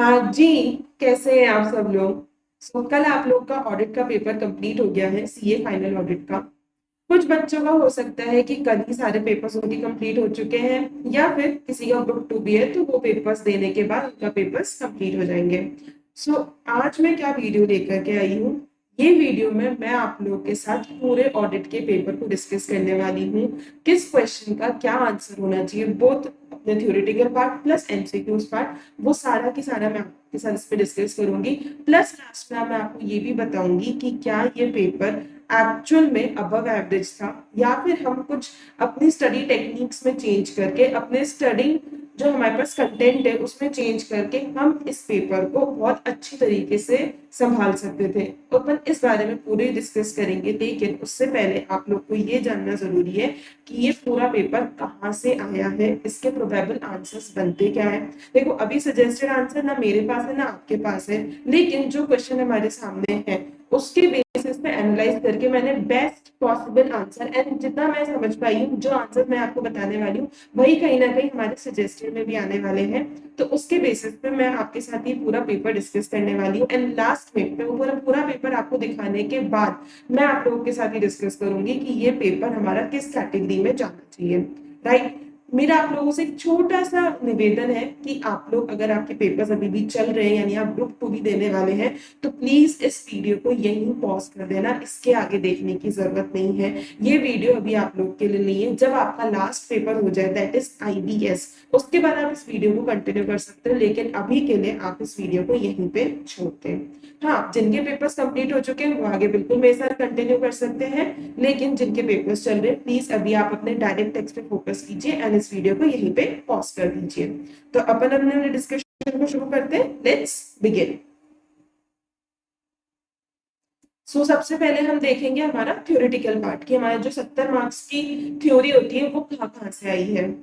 हाँ जी। कैसे हैं आप सब लोग। कल आप लोग का ऑडिट का पेपर कंप्लीट हो गया है, सीए फाइनल ऑडिट का। कुछ बच्चों का हो सकता है कि कल ही सारे पेपर्स उनके कंप्लीट हो चुके हैं, या फिर किसी का ग्रुप टू भी है तो वो पेपर्स देने के बाद उनका पेपर्स कंप्लीट हो जाएंगे। आज मैं क्या वीडियो लेकर के आई हूँ। ये वीडियो में मैं आप लोगों के साथ पूरे ऑडिट के पेपर को डिस्कस करने वाली हूँ। किस क्वेश्चन का क्या आंसर होना चाहिए, बोथ अपने theoretical part plus MCQs part, वो सारा की सारा मैं आपके साथ इस पे डिस्कस करूंगी। प्लस लास्ट में मैं आपको ये भी बताऊंगी कि क्या ये पेपर एक्चुअल में अबव एवरेज था, या फिर हम कुछ अपनी स्टडी टेक्निक्स में चेंज करके, अपने स्टडी जो हमारे पास कंटेंट है उसमें चेंज करके हम इस पेपर को बहुत अच्छी तरीके से संभाल सकते थे। तो अपन इस बारे में पूरे डिस्कस करेंगे, लेकिन उससे पहले आप लोग को ये जानना जरूरी है कि ये पूरा पेपर कहाँ से आया है, इसके प्रोबेबल आंसर्स बनते क्या है। देखो, अभी सजेस्टेड आंसर ना मेरे पास है ना आपके पास है, लेकिन जो क्वेश्चन हमारे सामने है उसके बेसिस पे एनालाइज करके मैंने बेस्ट पॉसिबल आंसर, एंड जितना मैं समझ पाई हूँ, जो आंसर मैं आपको बताने वाली हूँ वही कहीं ना कहीं हमारे सजेस्टेड में भी आने वाले हैं। तो उसके बेसिस पे मैं आपके साथ ये पूरा पेपर डिस्कस करने वाली हूँ, एंड लास्ट में मैं वो पूरा पूरा पेपर आपको दिखाने के बाद मैं आप लोगों के साथ ही डिस्कस करूंगी कि ये पेपर हमारा किस कैटेगरी में जाना चाहिए। राइट। मेरा आप लोगों से एक छोटा सा निवेदन है कि आप लोग, अगर आपके पेपर्स अभी भी चल रहे हैं यानी आप ग्रुप टू भी देने वाले हैं, तो प्लीज इस वीडियो को यहीं पॉज कर देना, इसके आगे देखने की जरूरत नहीं है। ये वीडियो अभी आप लोग के लिए नहीं है। जब आपका लास्ट पेपर हो जाए, दैट इज आईबीएस, उसके बाद आप इस वीडियो को कंटिन्यू कर सकते हो, लेकिन अभी के लिए आप इस वीडियो को यहीं पे छोड़ते हैं। हाँ, जिनके पेपर्स कंप्लीट हो चुके हैं वो आगे बिल्कुल मेरे साथ कंटिन्यू कर सकते हैं, लेकिन जिनके पेपर्स चल रहे हैं प्लीज अभी आप अपने डायरेक्ट टेक्स्ट पे फोकस कीजिए एंड इस वीडियो को यहीं पे पॉज कर दीजिए। तो अपन अपने डिस्कशन को शुरू करते हैं। Let's begin. सबसे पहले हम देखेंगे हमारा थ्योरेटिकल पार्ट, कि हमारा जो 70 मार्क्स की थ्योरी होती है वो कहाँ कहाँ से आई है।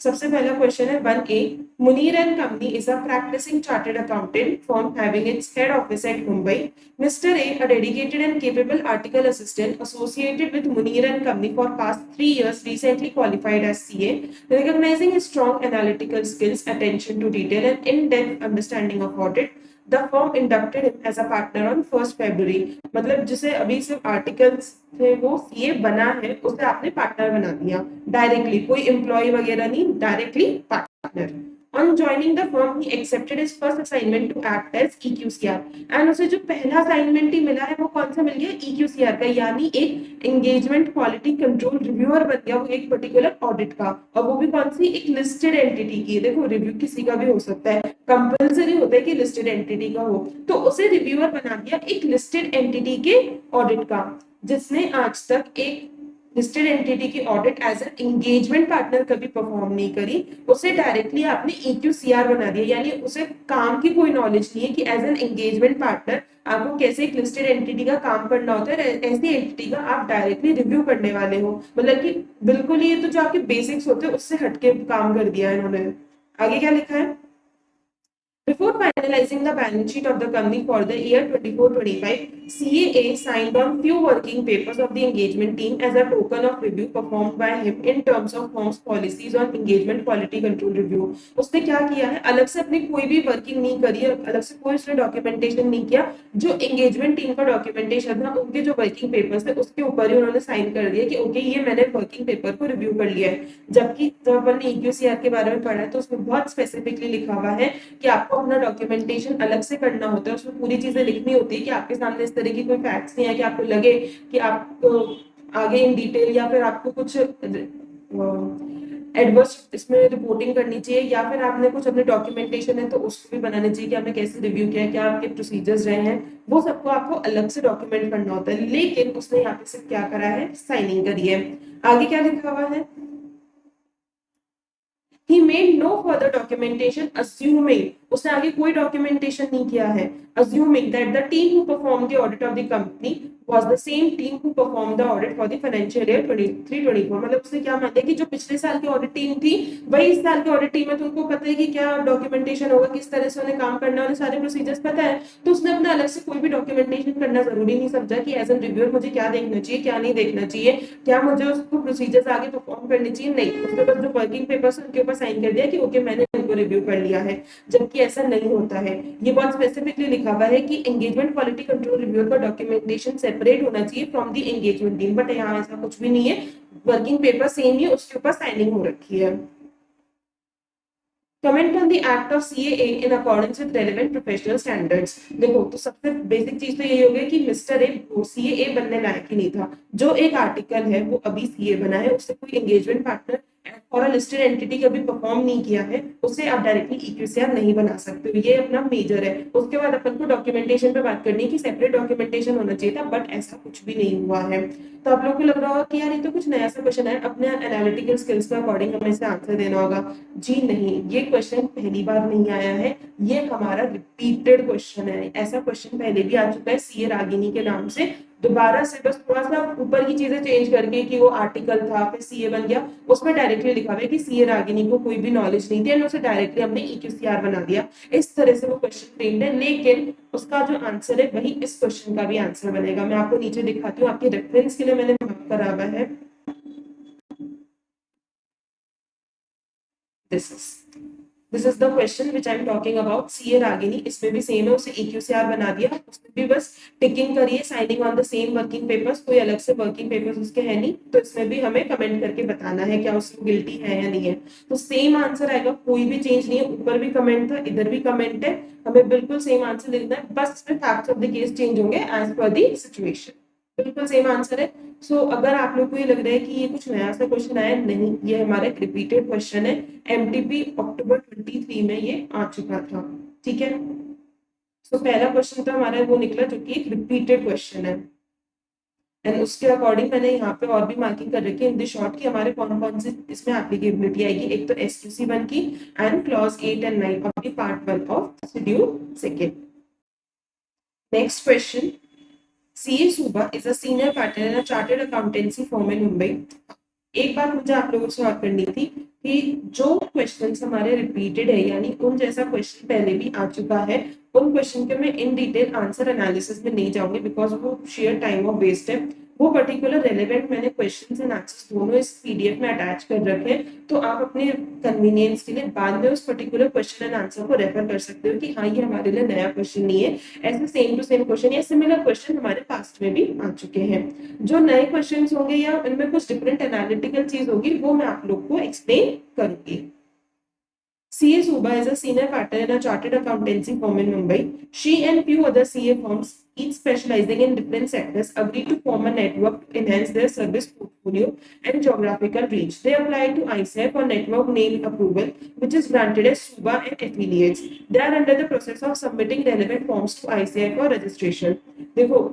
सबसे पहला क्वेश्चन है 1A। Munir and Company is a practicing chartered accountant firm having its head office at Mumbai. Mr. A dedicated and capable article assistant associated with Munir and Company for past 3 years, recently qualified as CA, recognizing his strong analytical skills, attention to detail, and in-depth understanding of audit. The firm inducted him as a partner on 1st February. मतलब जिसे अभी सिर्फ articles थे वो CA बना है, उसे आपने पार्टनर बना दिया डायरेक्टली, कोई एम्प्लॉय वगैरह नहीं, directly partner. On joining the firm, he accepted his first assignment to act as EQCR. And उसे जो पहला असाइनमेंट ही मिला है वो कौन सा मिल गया, EQCR का, यानी एक एंगेजमेंट क्वालिटी कंट्रोल रिव्यूअर बन गया वो एक पर्टिकुलर ऑडिट का। और वो भी कौन सी, एक लिस्टेड एंटिटी की। देखो, रिव्यू किसी का भी हो सकता है, कंपल्सरी होता है कि लिस्टेड एंटिटी का हो, तो उसे रिव्यूअर बना दिया एक लिस्टेड एंटिटी के ऑडिट का, जिसने आज तक एक लिस्टेड एंटिटी की audit as an engagement partner कभी परफॉर्म नहीं करी। उसे डायरेक्टली आपने EQCR बना दिया, यानी उसे काम की कोई नॉलेज नहीं है कि एज एन एंगेजमेंट पार्टनर आपको कैसे एक लिस्टेड एंटिटी का काम करना होता है, ऐसी एंटिटी का आप डायरेक्टली रिव्यू करने वाले हो। मतलब कि बिल्कुल ये तो जो आपके बेसिक्स होते हैं उससे हटके काम कर दिया है इन्होंने। आगे क्या लिखा है, before finalizing the balance sheet of the company for the year 24-25, CAA signed on few working papers of the engagement team as a token of review performed by him in terms of firm's policies on engagement quality control review. उसने क्या किया है, अलग से अपनी कोई भी working नहीं करी है, अलग से कोई उसने डॉक्यूमेंटेशन नहीं किया। जो एंगेजमेंट टीम का डॉक्यूमेंटेशन था, उनके जो वर्किंग पेपर्स थे उसके ऊपर ही उन्होंने साइन कर दिया कि ओके ये मैंने वर्किंग पेपर को रिव्यू कर लिया है। जबकि जब अपन ने EQCR के बारे में पढ़ा है तो उसमें बहुत स्पेसिफिकली लिखा हुआ है कि आपको अपना डॉक्यूमेंटेशन अलग से करना होता है, उसमें पूरी चीजें लिखनी होती है कि आपके सामने इस तरह की कोई फैक्ट्स नहीं है कि आपको लगे कि आपको आगे इन डिटेल या फिर आपको कुछ एडवर्स इसमें रिपोर्टिंग करनी चाहिए, या फिर आपने कुछ अपने डॉक्यूमेंटेशन है तो उसको भी बनाना चाहिए कि आपने कैसे रिव्यू किया, क्या आपके प्रोसीजर्स रहे हैं, वो सबको आपको अलग से डॉक्यूमेंट करना होता है। लेकिन उसने यहाँ पे सिर्फ क्या करा है, साइनिंग करी है। आगे क्या लिखा हुआ है, He made no further documentation, assuming, उसने आगे कोई डॉक्यूमेंटेशन नहीं किया है, assuming that the team who performed the audit of the company was the same team who performed the audit for the financial year 23-24। मतलब उसने क्या मान लिया कि जो पिछले साल की ऑडिट टीम थी वही इस साल की ऑडिट टीम है, तो उनको पता है कि क्या डॉक्यूमेंटेशन होगा, किस तरह से उन्हें काम करना है, उन्हें सारे प्रोसीजर्स पता है, तो उसने अपना अलग से कोई भी डॉक्यूमेंटेशन करना जरूरी नहीं समझा कि एज एन रिव्यूअर मुझे क्या देखना चाहिए, क्या नहीं देखना चाहिए, क्या मुझे उसको प्रोसीजर्स आगे परफॉर्म करनी चाहिए। नहीं, उसने बस जो वर्किंग पेपर्स उनके ऊपर साइन कर दिया कि ओके मैंने को रिव्यू कर लिया है, जबकि ऐसा नहीं होता है। ये बहुत स्पेसिफिकली लिखा हुआ है कि एंगेजमेंट क्वालिटी कंट्रोल रिव्यूअर का डॉक्यूमेंटेशन सेपरेट होना चाहिए from the engagement team, but यहाँ ऐसा कुछ भी नहीं है, वर्किंग पेपर सेम ही, उसके ऊपर साइनिंग हो रखी है। Comment on the act of CAA in accordance with relevant professional standards. देखो, तो सबसे बेसिक चीज तो यही हो गई कि मिस्टर ए सीएए बनने लायक ही नहीं था। जो एक आर्टिकल है वो अभी सीए बना है, उससे कोई एंगेजमेंट पार्टनर और लिस्टेड एंटिटी कभी परफॉर्म नहीं किया है, उससे आप डायरेक्टली इक्यूसीआर नहीं बना सकते हो, ये अपना मेजर है। उसके बाद अपन को डॉक्यूमेंटेशन पे बात करनी है कि सेपरेट डॉक्यूमेंटेशन होना चाहिए था, बट ऐसा कुछ भी नहीं हुआ है। तो आप लोग को लग रहा होगा कि यार ये तो कुछ नया सा क्वेश्चन है, अपने एनालिटिकल स्किल्स के अकॉर्डिंग हमें इसे आंसर देना होगा। जी नहीं, ये क्वेश्चन पहली बार नहीं आया है, ये हमारा रिपीटेड क्वेश्चन है। ऐसा क्वेश्चन पहले भी आ चुका है सीए रागिनी के नाम से, दोबारा से बस थोड़ा सा ऊपर की चीजें चेंज करके कि वो आर्टिकल था फिर सीए बन गया, उसमें डायरेक्टली लिखा हुआ है कि सीए रागिनी को कोई भी नॉलेज नहीं थी एंड उसे डायरेक्टली हमने ईक्यूसीआर बना दिया। इस तरह से वो क्वेश्चन फ्रेम्ड है, लेकिन उसका जो आंसर है वही इस क्वेश्चन का भी आंसर बनेगा। मैं आपको नीचे दिखाती हूँ, आपके रेफरेंस के लिए मैंने मार्क करा हुआ है। This is the question which I am talking about. CA Ragini, इसमें भी सेम है, उसे EQCR बना दिया, उसमें भी बस टिकिंग करिए, signing on the same working papers, कोई अलग से वर्किंग पेपर्स उसके है नहीं, तो इसमें भी हमें कमेंट करके बताना है क्या उसको गिल्टी है या नहीं है। तो सेम आंसर आएगा, कोई भी चेंज नहीं है, ऊपर भी कमेंट था, इधर भी कमेंट है, हमें बिल्कुल सेम आंसर लिखना है, बस इसमें facts of the case change होंगे एज पर द सिचुएशन। बिल्कुल सेम आंसर है। सो अगर आप लोग को ये लग रहा है कि ये कुछ नया सा क्वेश्चन आया, नहीं, ये हमारा एक रिपीटेड क्वेश्चन है, एमटीपी अक्टूबर 23 में ये आ चुका था। ठीक है, सो पहला क्वेश्चन तो हमारा वो निकला जो कि एक रिपीटेड क्वेश्चन है, एंड उसके अकॉर्डिंग मैंने यहाँ पे और भी मार्किंग कर रखी है इन द शॉर्ट कि हमारे कौन कौन से इसमें एप्लीकेबिलिटी आएगी। एक तो SQC1 की and clause 8 and 9 of the part 1 of schedule second. Next question, CA Suba is a senior partner in a chartered accountancy firm in Mumbai. एक बात मुझे आप लोगों से बात करनी थी कि जो क्वेश्चंस हमारे रिपीटेड है, यानी उन जैसा क्वेश्चन पहले भी आ चुका है, उन क्वेश्चन के मैं इन डिटेल आंसर एनालिसिस में नहीं जाऊंगी, बिकॉज वो शेयर टाइम ऑफ वेस्ट है। वो पर्टिकुलर रेलेवेंट मैंने क्वेश्चंस एंड आंसर्स दोनों इस पीडीएफ में अटैच कर रखे हैं, तो आप अपने कन्वीनियंस के लिए बाद में उस पर्टिकुलर क्वेश्चन एंड आंसर को रेफर कर सकते हो कि हाँ ये हमारे लिए नया क्वेश्चन नहीं है, ऐसे सेम टू सेम क्वेश्चन या सिमिलर क्वेश्चन हमारे पास्ट में भी आ चुके हैं। जो नए क्वेश्चन होंगे या इनमें कुछ डिफरेंट एनालिटिकल चीज होगी, वो मैं आप लोग को एक्सप्लेन करूंगी। CA Suba is a senior partner in a chartered accountancy firm in Mumbai. She and few other CA firms, each specializing in different sectors, agreed to form a network to enhance their service portfolio and geographical reach. They applied to ICAI for network name approval, which is granted as Suba and affiliates. They are under the process of submitting relevant forms to ICAI for registration. देखो,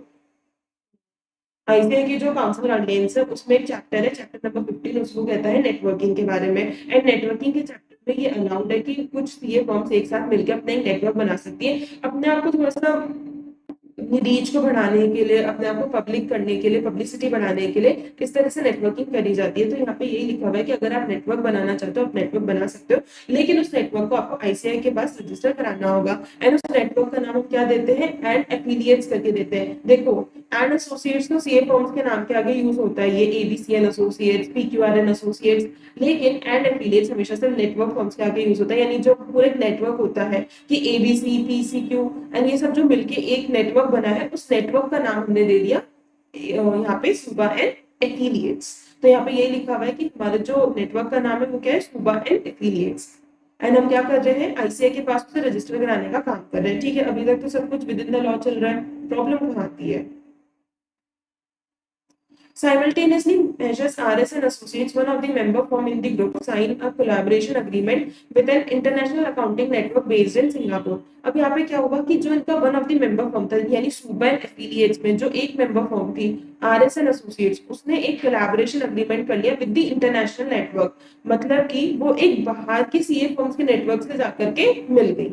ICI की जो council guidelines है उसमें एक chapter है, chapter number 15, उसको कहता है नेटवर्किंग के बारे में। एंड नेटवर्किंग के चैप्टर में ये अलाउड है कि कुछ सीए फर्म्स एक साथ मिलकर अपना एक नेटवर्क बना सकती है, अपने आप को थोड़ा सा रीच को बढ़ाने के लिए, अपने आप को पब्लिक करने के लिए, पब्लिसिटी बढ़ाने के लिए किस तरह से नेटवर्किंग करी जाती है। तो यहाँ पे यही लिखा हुआ है कि अगर आप नेटवर्क बनाना चाहते हो, आप नेटवर्क बना सकते हो, लेकिन उस नेटवर्क को आपको आईसीआई के पास रजिस्टर कराना होगा। एंड उस नेटवर्क का नाम हम क्या देते हैं, एंड एफिलिएट्स करके देते हैं। देखो, एंड एसोसिएट्स तो सीए फर्म्स के नाम के आगे यूज होता है, ये एबीसीएन एसोसिएट्स, पीक्यूआरएन एसोसिएट्स, लेकिन एंड एफिलिएट्स हमेशा सिर्फ नेटवर्क फर्म्स के आगे यूज होता है, यानी जो पूरे नेटवर्क होता है कि एबीसी, पीसीक्यू एंड ये सब जो मिलके एक नेटवर्क बना है, उस नेटवर्क का नाम हमने दे दिया यहाँ पे सुबा एंड एफिलिएट्स। तो यहाँ पे ये लिखा हुआ है कि हमारा जो नेटवर्क का नाम है वो क्या है, सुबा एंड एफिलिएट्स। एंड हम क्या कर रहे हैं, आईसीआई के पास से रजिस्टर कराने का काम कर रहे हैं। ठीक है, अभी तक तो सब कुछ विद इन द लॉ चल रहा है, प्रॉब्लम कहाँ आती है। Simultaneously, Measures RS and Associates, one of the member firm in the group, sign a collaboration agreement with an international accounting network based in Singapore. अब यहाँ पे क्या होगा कि जो इनका one of the member firm था, यानी सूबा एंड एफिलिएट्स में जो एक मेंबर फर्म थी आरएस एंड एसोसिएट्स, उसने एक कोलैबोरेशन एग्रीमेंट कर लिया विद द इंटरनेशनल नेटवर्क, मतलब कि वो एक बाहर के सीए फर्म्स के नेटवर्क से जाकर के मिल गई।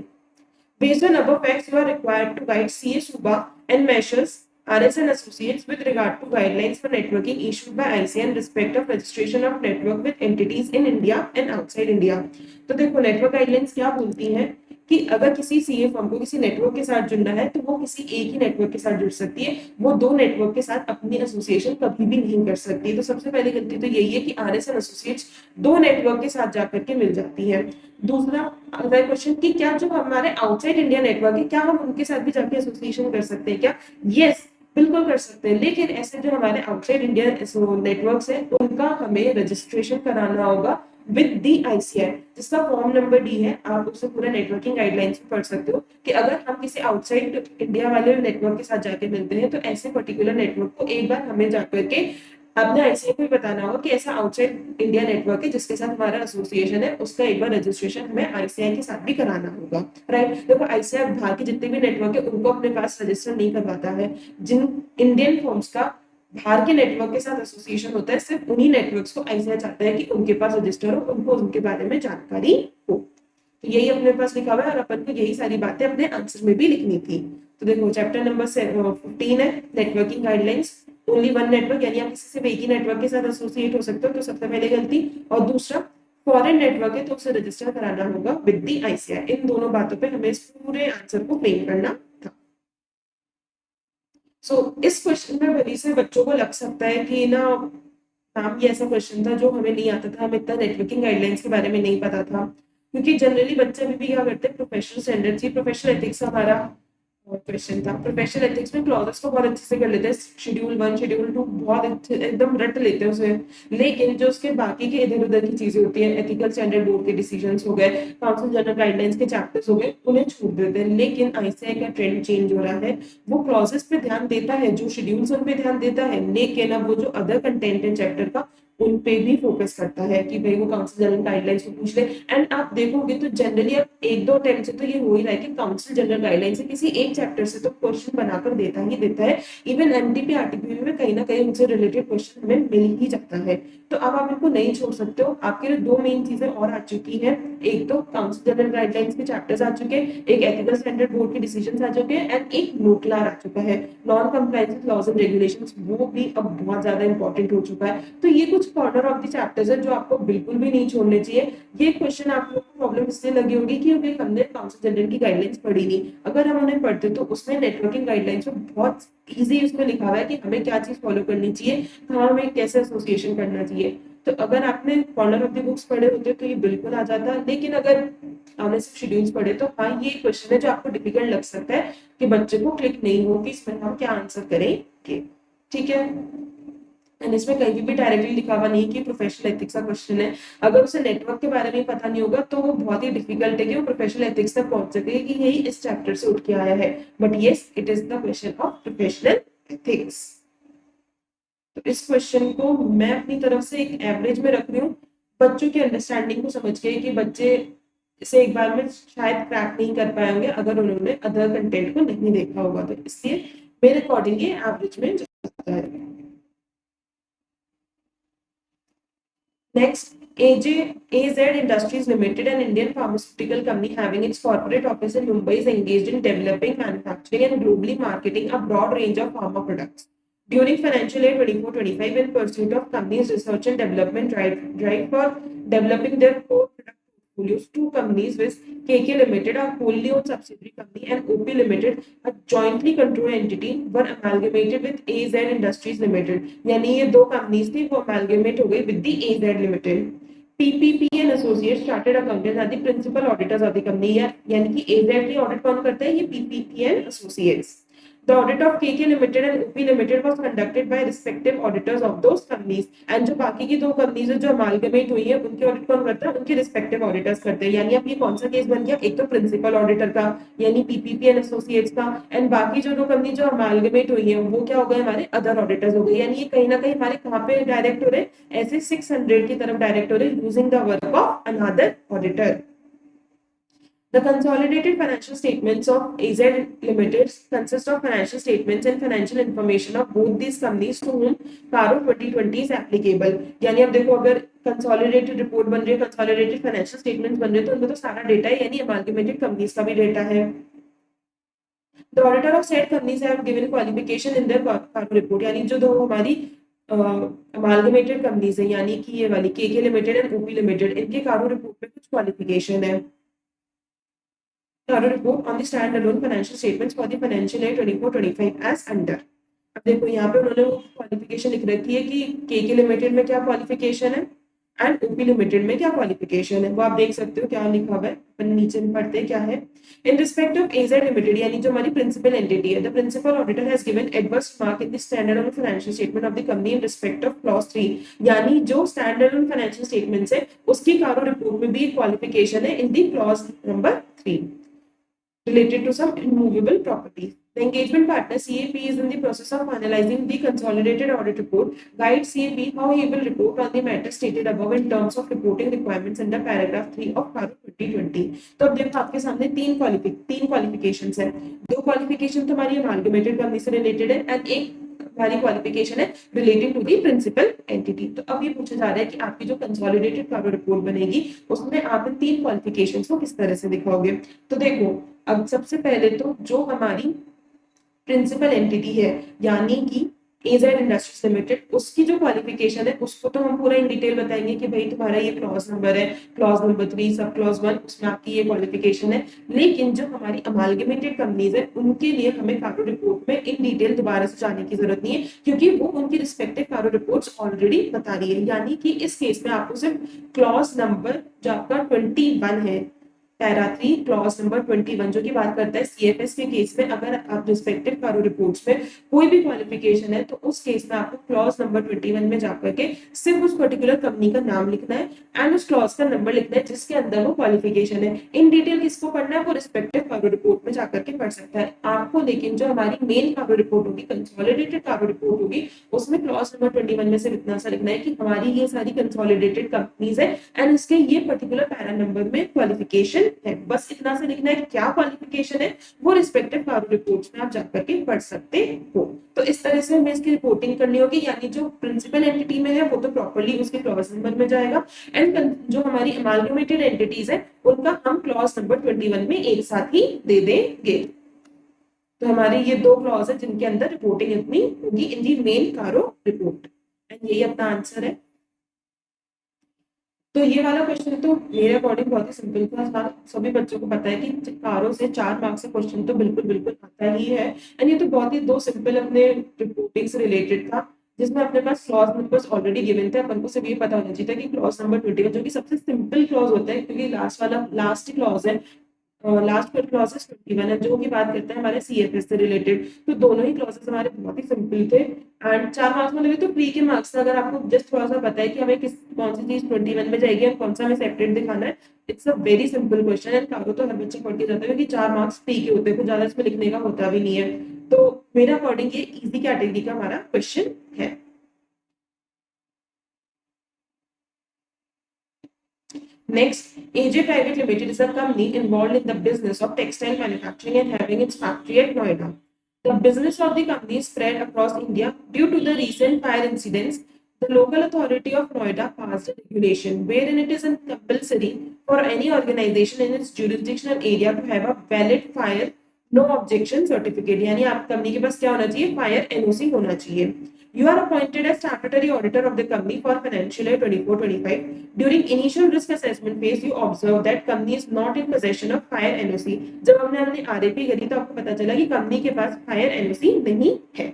Based on above facts, you are required to guide CA Suba and measures RS and Associates with regard to guidelines for networking issued by ICAI in respect of registration of network with entities in India and outside India. तो देखो, network guidelines क्या बोलती हैं कि अगर किसी CA firm को किसी नेटवर्क के साथ जुड़ना है तो वो किसी एक ही नेटवर्क के साथ जुड़ सकती है, वो दो नेटवर्क के साथ अपनी एसोसिएशन कभी भी नहीं कर सकती। तो सबसे पहली गलती तो यही है कि आरएस एंड एसोसिएट्स दो नेटवर्क के साथ जाकर के मिल जाती है। दूसरा अगला क्वेश्चन कि क्या जो हमारे आउटसाइड इंडिया नेटवर्क है क्या हम उनके साथ भी जाके एसोसिएशन कर सकते हैं क्या? यस, बिल्कुल कर सकते हैं, लेकिन ऐसे जो हमारे आउटसाइड इंडिया नेटवर्क्स है उनका हमें रजिस्ट्रेशन कराना होगा विद दी आईसीआई, जिसका फॉर्म नंबर डी है। आप उससे पूरा नेटवर्किंग गाइडलाइंस पढ़ सकते हो कि अगर हम किसी आउटसाइड इंडिया वाले नेटवर्क के साथ जाके मिलते हैं तो ऐसे पर्टिकुलर नेटवर्क को एक बार हमें जाकर के अपने आईसीआई को भी बताना होगा कि ऐसा आउटसाइड इंडिया नेटवर्क है जिसके साथ हमारा एसोसिएशन है, उसका एक बार रजिस्ट्रेशन हमें आईसीआई के साथ भी कराना होगा। राइट, देखो आईसीआई बाहर के जितने भी नेटवर्क है उनको अपने पास रजिस्टर नहीं करवाता है। जिन इंडियन फर्म्स का बाहर के नेटवर्क के साथ एसोसिएशन होता है सिर्फ उन्हीं नेटवर्क्स को आईसीआई चाहता है कि उनके पास रजिस्टर हो, उनको उनके बारे में जानकारी हो। तो यही अपने पास लिखा हुआ है और अपन को यही सारी बातें अपने आंसर में भी लिखनी थी। तो देखो चैप्टर नंबर 15 है networking guidelines. Only one network, यानी आप किसी से एक ही नेटवर्क के साथ एसोसिएट हो सकते हो, तो सबसे पहले गलती। और दूसरा फॉरेन नेटवर्क है तो उसे रजिस्टर कराना होगा विद दी आईसीआई। इन दोनों बातों पे हमें इस पूरे आंसर को फ्रेम करना था। इस क्वेश्चन में भली से बच्चों को लग सकता है कि ना मैम ये ऐसा क्वेश्चन था जो हमें नहीं आता था, हमें इतना नेटवर्किंग गाइडलाइंस के बारे में नहीं पता था, क्योंकि जनरली बच्चे अभी भी क्या करते हैं प्रोफेशनल स्टैंडर्ड्स ही प्रोफेशनल एथिक्स हमारा क्वेश्चन था। प्रोफेशनल एथिक्स में क्लॉजेस को बहुत अच्छे से कर लेते हैं, शेड्यूल 1 शेड्यूल 2 बहुत एकदम रट लेते हैं उसे, लेकिन जो उसके बाकी के इधर उधर की चीजें होती है, एथिकल स्टैंडर्ड बोर्ड के डिसीजंस हो गए, काउंसिल जनरल गाइडलाइंस के चैप्टर्स हो गए, उन्हें छूट देते हैं। लेकिन आईसीआई का ट्रेंड चेंज हो रहा है, वो क्लॉजेस पे ध्यान देता है, जो शेड्यूल्स उन पे ध्यान देता है, लेकिन अब वो जो अदर कंटेंट है चैप्टर का उन पे भी फोकस करता है कि भाई वो काउंसिल जनरल गाइडलाइंस को पूछ ले। एंड आप देखोगे तो जनरली अब एक दो अटेम्प्ट से तो ये हो ही रहा है कि काउंसिल जनरल गाइडलाइंस से किसी एक चैप्टर से तो क्वेश्चन बनाकर देता ही देता है। इवन एमटीपी आरटीपी में कहीं ना कहीं उनसे रिलेटेड क्वेश्चन हमें मिल ही जाता है। तो अब आप इनको नहीं छोड़ सकते हो। आपके लिए दो मेन चीजें और आ चुकी हैं, एक तो काउंसिल जनरल गाइडलाइंस के चैप्टर्स आ चुके हैं, एक एथिकल स्टैंडर्ड बोर्ड के डिसीजंस आ चुके हैं, एंड एक नोटलार आ चुका है, non compliance laws and regulations, वो भी अब बहुत ज्यादा इंपॉर्टेंट हो चुका है। तो ये कुछ कॉर्नर ऑफ द चैप्टर्स है जो आपको बिल्कुल भी नहीं छोड़ने चाहिए। ये क्वेश्चन आप लोग को प्रॉब्लम इसलिए लगी होगी क्योंकि हमने काउंसिल जनरल की गाइडलाइंस पढ़ी नहीं। अगर हम उन्हें पढ़ते तो उसमें नेटवर्किंग गाइडलाइंस में बहुत इजी उसमें लिखा हुआ है कि हमें क्या चीज फॉलो करनी चाहिए, कहाँ हमें कैसे एसोसिएशन करना चाहिए। तो अगर आपने कॉर्नर ऑफ द बुक्स पढ़े होते तो ये बिल्कुल आ जाता, लेकिन अगर आपने सिर्फ शेड्यूल्स पढ़े तो हाँ ये क्वेश्चन है जो आपको डिफिकल्ट लग सकता है कि बच्चे को क्लिक नहीं हो कि इसमें हम क्या आंसर करेंगे। ठीक है, एंड इसमें कहीं भी डायरेक्टली लिखा हुआ नहीं कि प्रोफेशनल एथिक्स का क्वेश्चन है। अगर उसे नेटवर्क के बारे में पता नहीं होगा तो वो बहुत ही डिफिकल्ट है कि वो प्रोफेशनल एथिक्स तक पहुंच सके कि यही इस चैप्टर से उठ के आया है। But yes, it is the question of professional ethics. तो इस क्वेश्चन को मैं अपनी तरफ से एक एवरेज में रख रही हूँ, बच्चों की अंडरस्टैंडिंग को समझ के कि बच्चे इसे एक बार में शायद क्रैक नहीं कर पाएंगे अगर उन्होंने अदर कंटेंट को नहीं देखा होगा, तो इसलिए मेरे अकॉर्डिंग ये एवरेज में जाता है। Next, AZ Industries Limited, an Indian pharmaceutical company having its corporate office in Mumbai, is engaged in developing, manufacturing, and globally marketing a broad range of pharma products. During financial year 24-25, in pursuit of company's research and development drive for developing their core product portfolios, two companies with KK Limited, a wholly owned subsidiary company, and OP Limited, a jointly controlled entity, were amalgamated with AZ Industries Limited. यानी ये दो companies थी वो amalgamate हो गई with the AZ Limited. PPP and Associates Chartered Accountants are the principal auditors of the company. यानी कि AZ की audit कौन करता है? ये PPP and Associates. The audit of KK Limited and OP Limited was conducted by respective auditors of those companies. And जो बाकी की दो कंपनीज है जो अमालगमेट हुई है उनके ऑडिट कौन करता है? उनके रिस्पेक्टिव ऑडिटर्स करते हैं। यानी अब ये कौन सा केस बन गया? एक तो प्रिंसिपल ऑडिटर का यानी पीपीपी एंड एसोसिएट्स का, एंड बाकी जो दो कंपनी जो अमालगमेट हुई है वो क्या हो गए? हमारे अदर ऑडिटर्स हो गए। यानी ये कहीं ना कहीं हमारे कहाँ पे डायरेक्ट हो रहे? ऐसे 600 की तरफ डायरेक्ट हो रहे using the work of another auditor. The consolidated financial statements of AZ Limited consist of financial statements and financial information of both these companies to whom CARO 2020 is applicable. यानी अब देखो अगर consolidated report बन रही है, consolidated financial statements बन रहे हैं तो उनमें तो सारा डेटा है, यानी amalgamated companies का भी डेटा है. The auditor of said companies have given qualification in their CARO report. यानी जो दो हमारी amalgamated companies है यानी कि ये वाली KK Limited and OP Limited, इनके CARO report में कुछ क्वालिफिकेशन है. Caro report on the standalone financial statements for the financial year 24-25 as under. अब देखो यहाँ पे उन्होंने वो क्वालिफिकेशन लिख रखी है कि के लिमिटेड में क्या क्वालिफिकेशन है एंड ओपी लिमिटेड में क्या क्वालिफिकेशन है, वो आप देख सकते हो क्या लिखा हुआ है। अपन नीचे में पढ़ते हैं क्या है। In respect of AZ limited यानी जो हमारी प्रिंसिपल एंटिटी है, the principal auditor has given adverse mark in the standard financial statement of the company in respect of clause 3, यानी जो स्टैंडर्ड फाइनेंशियल स्टेटमेंट्स है उसकी कारो रिपोर्ट में भी क्वालिफिकेशन है in the clause number 3 related to some immovable properties. The engagement partner CAP is in the process of finalizing the consolidated audit report. Guide CAP how he will report on the matter stated above in terms of reporting requirements under paragraph 3 of CARO 2020. तो अब देखो आपके सामने तीन qualifications है। दो qualification तो हमारी अमालगमेटेड कंपनी से रिलेटेड है एंड एक हमारी क्वालिफिकेशन है relating to the principal entity. तो अब ये पूछा जा रहा है कि आपकी जो कंसोलिडेटेड कारो रिपोर्ट बनेगी उसमें आप इन तीन क्वालिफिकेशंस को किस तरह से दिखाओगे। तो देखो अब सबसे पहले तो जो हमारी प्रिंसिपल एंटिटी है यानी कि एजेड इंडस्ट्रीज लिमिटेड, उसकी जो क्वालिफिकेशन है उसको तो हम पूरा इन डिटेल बताएंगे कि भाई तुम्हारा ये क्लॉज नंबर है, क्लॉज नंबर 3 सब क्लॉज 1 उसमें आपकी ये क्वालिफिकेशन है। लेकिन जो हमारी अमालगमेटेड कंपनीज है उनके लिए हमें कारो रिपोर्ट में इन डिटेल दोबारा से जाने की जरूरत नहीं है क्योंकि वो उनकी रिस्पेक्टिव कारो रिपोर्ट्स ऑलरेडी बता रही है। यानी कि इस केस में आपको सिर्फ क्लॉज नंबर जो आपका 21 है, पैरा 3 क्लॉज नंबर 21 जो की बात करता है सीएफएस के केस में अगर आप रिस्पेक्टिव कारो रिपोर्ट्स में कोई भी क्वालिफिकेशन है तो उस केस में आपको क्लॉज नंबर 21 में जाकर के सिर्फ उस पर्टिकुलर कंपनी का नाम लिखना है एंड उस क्लॉज का नंबर लिखना है जिसके अंदर वो क्वालिफिकेशन है। इन डिटेल किसको पढ़ना है वो रिस्पेक्टिव कारो रिपोर्ट में जाकर के पढ़ सकता है आपको। लेकिन जो हमारी मेन कारो रिपोर्ट होगी, कंसोलिडेटेड कारो रिपोर्ट होगी, उसमें क्लॉज नंबर 21 में से इतना सा लिखना है कि हमारी ये सारी कंसोलिडेटेड कंपनीज है एंड इसके ये पर्टिकुलर पैरा नंबर में क्वालिफिकेशन है। बस इतना से लिखना है क्या क्वालिफिकेशन है वो रिस्पेक्टिव कारो रिपोर्ट्स में आप जाकर के पढ़ सकते हो। तो इस तरह से हमें इसकी रिपोर्टिंग करनी होगी, यानी जो प्रिंसिपल एंटिटी में है वो तो प्रॉपर्ली उसके क्लॉज नंबर में जाएगा एंड जो हमारी अमालगमेटेड एंटिटीज है उनका हम क्लॉज नंबर 21 में एक साथ ही दे देंगे। तो हमारे ये दो क्लॉज है जिनके अंदर रिपोर्टिंग इतनी होगी इन दी मेन कारो रिपोर्ट एंड यही अपना आंसर है। तो ये वाला क्वेश्चन तो मेरे अकॉर्डिंग बहुत ही सिंपल था, सभी बच्चों को पता है कि कारो से 4 मार्क्स से क्वेश्चन तो बिल्कुल बिल्कुल आता ही है एंड ये तो बहुत ही दो सिंपल अपने रिपोर्टिंग से रिलेटेड था जिसमें अपने पास क्लॉज नंबर्स ऑलरेडी गिवन थे। अपन को सिर्फ ये पता होना चाहिए था कि क्लॉज नंबर 21 जो कि सबसे सिंपल क्लॉज होता है क्योंकि लास्ट क्लॉज है, लास्ट पर क्लॉजेस 21 है जो की बात करता है हमारे सीएफएस से रिलेटेड। तो दोनों ही क्लॉजेस हमारे बहुत ही सिंपल थे एंड 4 मार्क्स में लगे तो फ्री के मार्क्स था। अगर आपको जस्ट थोड़ा सा पता है कि हमें कौन सी चीज 21 में जाएगी और कौन सा हमें सेपरेट दिखाना है, it's a very simple question and कारो तो हर बच्चे पढ़ के जाता है क्योंकि 4 मार्क्स फ्री के होते हैं, कुछ ज्यादा इसमें लिखने का होता भी नहीं है। तो मेरे अकॉर्डिंग ये इजी कैटेगरी का हमारा क्वेश्चन है। Next, AJ Private Limited is a company involved in the business of textile manufacturing and having its factory at Noida. The business of the company is spread across India. Due to the recent fire incidents, the local authority of Noida passed a regulation wherein it is compulsory for any organization in its jurisdictional area to have a valid fire no objection certificate, यानी आप company के पास क्या होना चाहिए, fire NOC होना चाहिए। You are appointed as statutory auditor of the company for financial year 24-25. During initial risk assessment phase, you observe that company is not in possession of fire NOC. जब हमने अपनी RAP करी तो आपको पता चला कि कंपनी के पास फायर एनओसी नहीं है।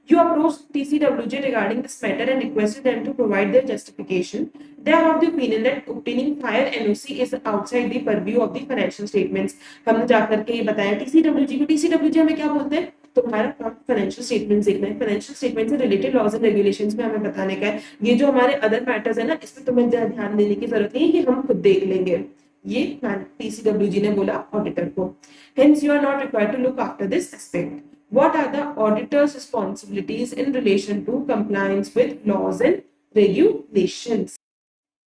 You approached TCWJ regarding this matter and requested them to provide their justification. They are of the opinion that obtaining fire NOC is outside the purview of the financial statements. हमने जाकर के ये बताया TCWJ को, TCWJ हमें क्या बोलते हैं, तो हमारा काम फाइनेंशियल स्टेटमेंट देखना है, फाइनेंशियल स्टेटमेंट से रिलेटेड लॉज एंड रेगुलेशंस में हमें बताने का है। ये जो हमारे अदर मैटर्स है ना इसमें तुम्हें ध्यान देने की जरूरत नहीं है, ये हम खुद देख लेंगे, ये टीसीडब्ल्यूजी ने बोला ऑडिटर को। Hence you are not required to look after this aspect. What are the auditor's responsibilities in relation to compliance with laws and regulations?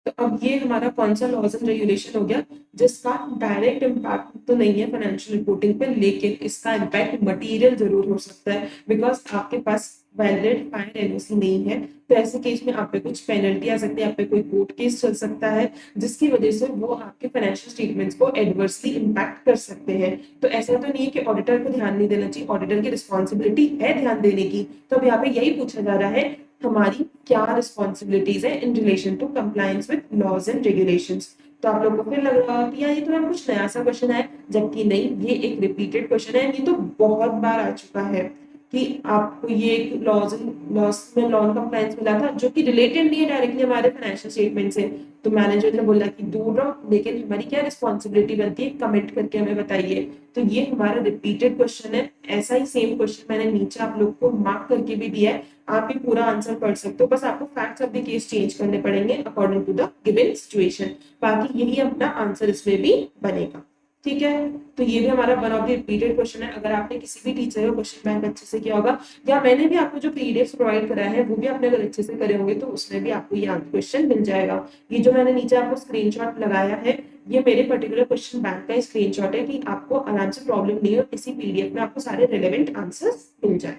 तो अब ये हमारा कौन सा लॉज एंड रेगुलेशन हो गया जिसका डायरेक्ट इम्पैक्ट तो नहीं है फाइनेंशियल रिपोर्टिंग पे, लेकिन इसका इम्पैक्ट मटेरियल जरूर हो सकता है बिकॉज आपके पास वैलिड फायर एनओसी नहीं है। तो ऐसे केस में आप पे कुछ पेनल्टी आ सकती है, आप पे कोई कोर्ट केस चल सकता है जिसकी वजह से वो आपके फाइनेंशियल स्टेटमेंट्स को एडवर्सली इम्पैक्ट कर सकते हैं। तो ऐसा तो नहीं है कि ऑडिटर को ध्यान नहीं देना चाहिए, ऑडिटर की रिस्पॉन्सिबिलिटी है ध्यान देने की। तो अब यहाँ पे यही पूछा जा रहा है हमारी क्या रिस्पॉन्सिबिलिटीज है in relation to compliance with laws and regulations. तो आप लोग को फिर लग रहा होगा कि यार ये तो मैम कुछ नया सा क्वेश्चन है, जबकि नहीं, ये एक रिपीटेड क्वेश्चन है, ये तो बहुत बार आ चुका है कि आपको ये लॉस लॉस में नॉन कंप्लायंस मिला था जो कि रिलेटेड नहीं है डायरेक्टली हमारे फाइनेंशियल स्टेटमेंट से। तो मैनेजर ने बोला कि दूर रहो, लेकिन हमारी क्या रिस्पॉन्सिबिलिटी बनती है, कमेंट करके हमें बताइए। तो ये हमारा रिपीटेड क्वेश्चन है। ऐसा ही सेम क्वेश्चन मैंने नीचे आप लोग को मार्क करके भी दिया है, आप भी पूरा आंसर पढ़ सकते हो, बस आपको facts of the case change करने पड़ेंगे according to the given situation. बाकी यही अपना आंसर इसमें भी बनेगा। ठीक है, तो ये भी हमारा one of the repeated question है। अगर आपने किसी भी टीचर का क्वेश्चन बैंक अच्छे से किया होगा, या मैंने भी आपको जो पीडीएफ प्रोवाइड करा है वो भी आपने अगर अच्छे से करे होंगे, तो उसमें भी आपको ये क्वेश्चन मिल जाएगा। ये जो मैंने नीचे आपको स्क्रीनशॉट लगाया है, ये मेरे पर्टिकुलर क्वेश्चन बैंक का स्क्रीनशॉट है कि आपको आराम से प्रॉब्लम नहीं हो, इसी पीडीएफ में आपको सारे रिलेवेंट आंसर्स मिल जाए।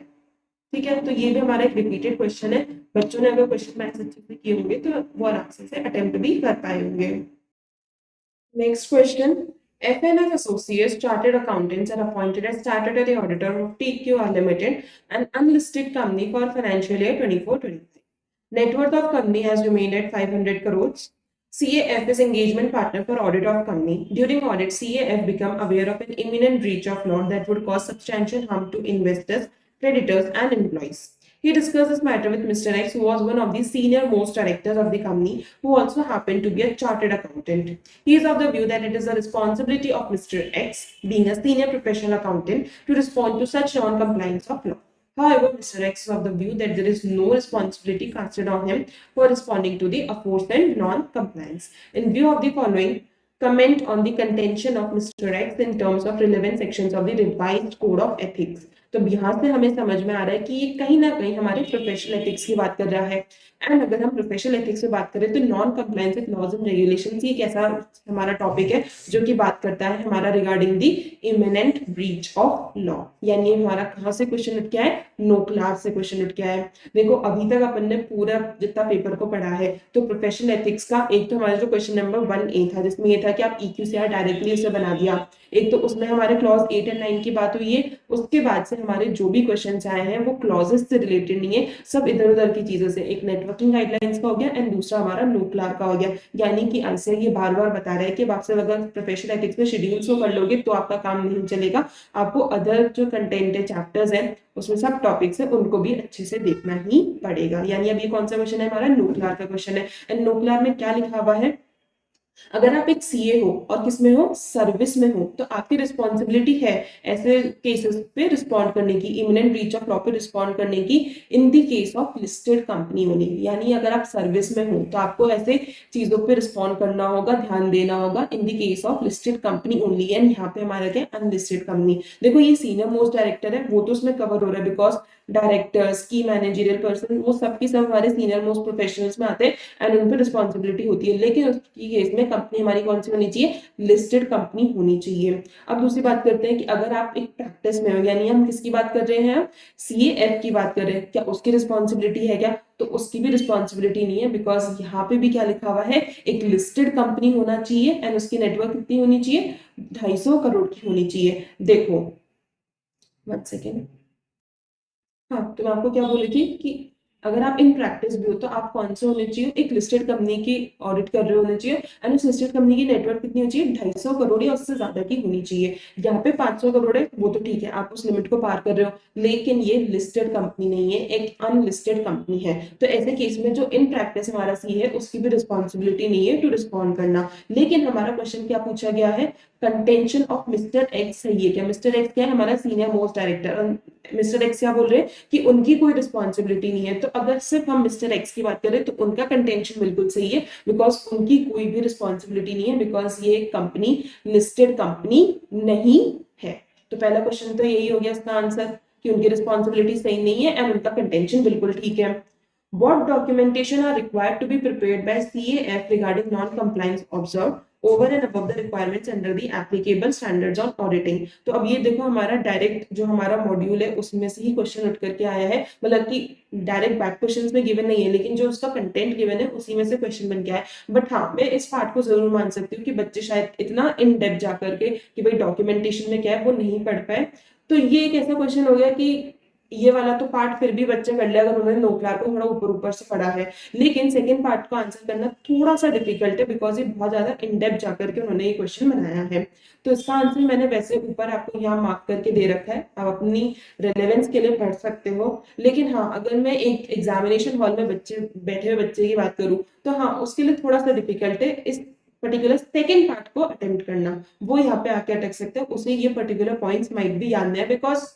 ठीक है, तो ये भी हमारा एक रिपीटेड क्वेश्चन है। बच्चों ने अगर क्वेश्चन बैंक अच्छे से किए होंगे तो वो आराम से अटेम्प्ट भी कर पाए होंगे। Next question. FNF Associates Chartered Accountants are appointed as statutory auditor of TQR Limited, an unlisted company for financial year 24-25. Net worth of company has remained at 500 crores. CAF is engagement partner for audit of company. During audit, CAF become aware of an imminent breach of law that would cause substantial harm to investors, creditors, and employees. He discussed this matter with Mr. X, who was one of the senior most directors of the company, who also happened to be a chartered accountant. He is of the view that it is the responsibility of Mr. X, being a senior professional accountant, to respond to such non-compliance of law. However, Mr. X is of the view that there is no responsibility casted on him for responding to the aforesaid non-compliance. In view of the following, comment on the contention of Mr. X in terms of relevant sections of the revised code of ethics. तो यहाँ से हमें समझ में आ रहा है कि ये कहीं ना कहीं हमारे प्रोफेशनल एथिक्स की बात कर रहा है। एंड अगर हम प्रोफेशनल एथिक्स की बात करें तो non compliance with laws and regulations, ये एक ऐसा हमारा टॉपिक है जो कि बात करता है हमारा regarding the imminent breach of law. यानी हमारा कहाँ से क्वेश्चन उठ के आया, नो क्लास से क्वेश्चन उठ के आया। देखो अभी तक अपन ने पूरा जितना पेपर को पढ़ा है, तो प्रोफेशनल एथिक्स का एक तो हमारा जो क्वेश्चन नंबर 1A था, जिसमें ये था कि आप EQCR डायरेक्टली उसे बना दिया। एक तो उसमें हमारे क्लॉज 8 एंड 9 की बात हुई है। उसके बाद से हमारे जो भी क्वेश्चंस आए हैं वो क्लॉजेस से रिलेटेड नहीं है, सब इधर उधर की चीजों से। एक नेटवर्किंग गाइडलाइंस का हो गया एंड दूसरा हमारा न्यूक्लियर का हो गया। यानी कि आंसर ये बार बार बता रहा है कि आपसे अगर प्रोफेशनल एथिक्स में शेड्यूल्स को कर लोगे तो आपका काम नहीं चलेगा, आपको अदर जो कंटेंट है, चैप्टर्स हैं, उसमें सब टॉपिक्स है, उनको भी अच्छे से देखना ही पड़ेगा। यानी अब ये कौन सा क्वेश्चन है, हमारा न्यूक्लियर का क्वेश्चन है। एंड न्यूक्लियर में क्या लिखा हुआ है, अगर आप एक सीए हो और किसमें हो, सर्विस में हो, तो आपकी रिस्पॉन्सिबिलिटी है ऐसे केसेस पे रिस्पॉन्ड करने की, इमिनेंट ब्रीच ऑफ लॉ पे रिस्पॉन्ड करने की, in the case of listed company only. यानी अगर आप सर्विस में हो तो आपको ऐसे चीजों पे रिस्पॉन्ड करना होगा, ध्यान देना होगा in the case of listed company only. And यहाँ पे हमारा क्या, अनलिस्टेड कंपनी। देखो ये सीनियर मोस्ट डायरेक्टर है, वो तो उसमें कवर हो रहा है बिकॉज डायरेक्टर्स की मैनेजरियल पर्सन वो सबकी सब हमारे सीनियर मोस्ट प्रोफेशनल्स में आते हैं एंड उन पर रिस्पॉन्सिबिलिटी होती है। लेकिन उसकी केस में कंपनी हमारी कौन सी होनी चाहिए, लिस्टेड कंपनी होनी चाहिए। अब दूसरी बात करते हैं कि अगर आप एक प्रैक्टिस में हो, यानी हम किसकी बात कर रहे हैं, CAF की बात कर रहे हैं, क्या उसकी रिस्पॉन्सिबिलिटी है क्या, तो उसकी भी रिस्पॉन्सिबिलिटी नहीं है बिकॉज यहाँ पे भी क्या लिखा हुआ है, एक लिस्टेड कंपनी होना चाहिए एंड उसकी नेटवर्क कितनी होनी चाहिए, 250 करोड़ की होनी चाहिए। देखो 1 सेकेंड, हाँ, तो मैं आपको क्या बोल रही थी कि अगर आप इन प्रैक्टिस भी हो तो आप कौन से होने चाहिए, एक लिस्टेड कंपनी की ऑडिट कर रहे होने चाहिए एंड उस लिस्टेड कंपनी की नेटवर्क कितनी होनी चाहिए, 250 करोड़ या उससे ज्यादा की होनी चाहिए। यहाँ पे 500 करोड़ है, वो तो ठीक है, आप उस लिमिट को पार कर रहे हो, लेकिन ये लिस्टेड कंपनी नहीं है, एक अनलिस्टेड कंपनी है। तो ऐसे केस में जो इन प्रैक्टिस हमारा सी है उसकी भी रिस्पॉन्सिबिलिटी नहीं है टू रिस्पॉन्ड करना। लेकिन हमारा क्वेश्चन क्या पूछा गया है, कंटेंशन ऑफ मिस्टर एक्स सही है क्या, मिस्टर एक्स क्या है, हमारा senior most director. Mister x क्या बोल रहे हैं कि उनकी कोई रिस्पॉन्सिबिलिटी नहीं है। तो अगर सिर्फ हम मिस्टर एक्स की बात करें तो उनका कंटेंशन बिल्कुल सही है बिकॉज उनकी कोई भी रिस्पॉन्सिबिलिटी नहीं है, बिकॉज ये कंपनी लिस्टेड कंपनी नहीं है। तो पहला क्वेश्चन तो यही हो गया इसका आंसर कि उनकी रिस्पॉन्सिबिलिटी सही नहीं है एंड उनका कंटेंशन बिल्कुल ठीक है। What documentation are required to be prepared by CAF regarding non-compliance observed over and above the requirements under the applicable standards on auditing? तो अब ये देखो हमारा डायरेक्ट जो हमारा मॉड्यूल है उसमें से ही क्वेश्चन उठ करके आया है, मतलब कि डायरेक्ट बैक क्वेश्चंस में गिवन नहीं है, लेकिन जो उसका कंटेंट गिवन है उसी में से क्वेश्चन बन गया है। बट हाँ, मैं इस पार्ट को जरूर मान सकती हूँ कि बच्चे शायद इतना इन डेप्थ जाकर के कि भाई डॉक्यूमेंटेशन में क्या है वो नहीं पढ़ पाए। तो ये एक ऐसा क्वेश्चन हो गया कि ये वाला तो पार्ट फिर भी बच्चे कर ले अगर उन्होंने नोकलार को थोड़ा ऊपर ऊपर से पढ़ा है, लेकिन सेकंड पार्ट को आंसर करना थोड़ा सा डिफिकल्ट है बिकॉज ये बहुत ज्यादा इन डेप्थ जाकर के उन्होंने ये क्वेश्चन बनाया है। तो इसका आंसर मैंने वैसे ऊपर आपको यहाँ मार्क करके दे रखा है, आप अपनी रेलेवेंस के लिए पढ़ सकते हो। लेकिन हाँ, अगर मैं एक एग्जामिनेशन हॉल में बच्चे बैठे हुए बच्चे की बात करूँ तो हाँ, उसके लिए थोड़ा सा डिफिकल्ट है इस पर्टिकुलर सेकेंड पार्ट को अटेम्प्ट करना। वो यहाँ पे आके अटक सकते हैं, उसे ये पर्टिकुलर पॉइंट्स माइट भी याद नहीं है बिकॉज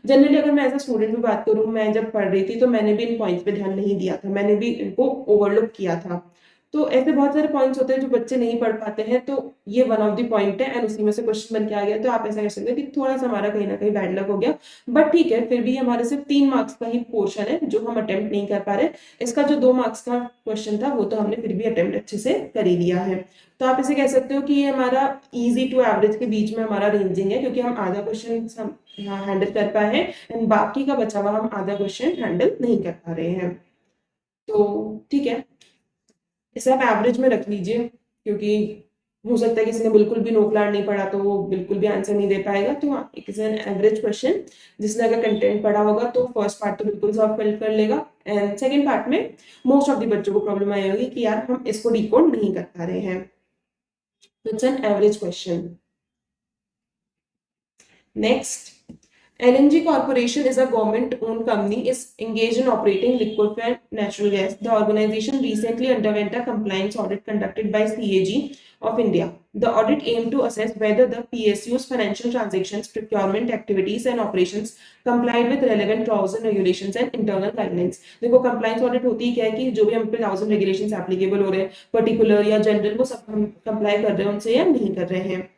जनरली अगर मैं एज अ स्टूडेंट भी बात करूँ, मैं जब पढ़ रही थी तो मैंने भी इन पॉइंट्स पे ध्यान नहीं दिया था, मैंने भी इनको ओवरलुक किया था। तो ऐसे बहुत सारे पॉइंट्स होते हैं जो बच्चे नहीं पढ़ पाते हैं, तो ये वन ऑफ द पॉइंट है एंड उसी में से क्वेश्चन बन के आ गया। तो आप ऐसा कह सकते हैं कि थोड़ा सा हमारा कहीं ना कहीं बैड लक हो गया, बट ठीक है, फिर भी हमारे सिर्फ 3 मार्क्स का ही पोर्शन है जो हम अटेम्प्ट नहीं कर पा रहे। इसका जो 2 मार्क्स का क्वेश्चन था वो तो हमने फिर भी अटेम्प्ट अच्छे से कर ही लिया है। तो आप इसे कह सकते हो कि ये हमारा इजी टू एवरेज के बीच में हमारा रेंजिंग है, क्योंकि हम आधा क्वेश्चन हम यहाँ हैंडल कर पाए हैं एंड बाकी का बचा हुआ हम आधा क्वेश्चन हैंडल नहीं कर पा रहे हैं। तो ठीक है, इसे आप एवरेज में रख लीजिए, क्योंकि हो सकता है किसी ने बिल्कुल भी नोकलार नहीं पढ़ा तो वो बिल्कुल भी आंसर नहीं दे पाएगा। तो हाँ, it is an average question. जिसने अगर कंटेंट पढ़ा होगा तो फर्स्ट पार्ट तो बिल्कुल सॉल्व कर लेगा एंड सेकंड पार्ट में मोस्ट ऑफ द बच्चों को प्रॉब्लम आई होगी कि यार हम इसको डिकोड नहीं कर पा रहे हैं। It's an average question. Next, LNG Corporation is a government-owned company is engaged in operating liquefied natural gas. The organization recently underwent a compliance audit conducted by CAG of India. The audit aimed to assess whether the PSU's financial transactions, procurement activities, and operations complied with relevant laws and regulations and internal guidelines. देखो compliance audit होती है क्या है कि जो भी हम पे laws and regulations applicable हो रहे हैं, particular या general, वो सब हम comply कर रहे हैं उनसे या नहीं कर रहे हैं।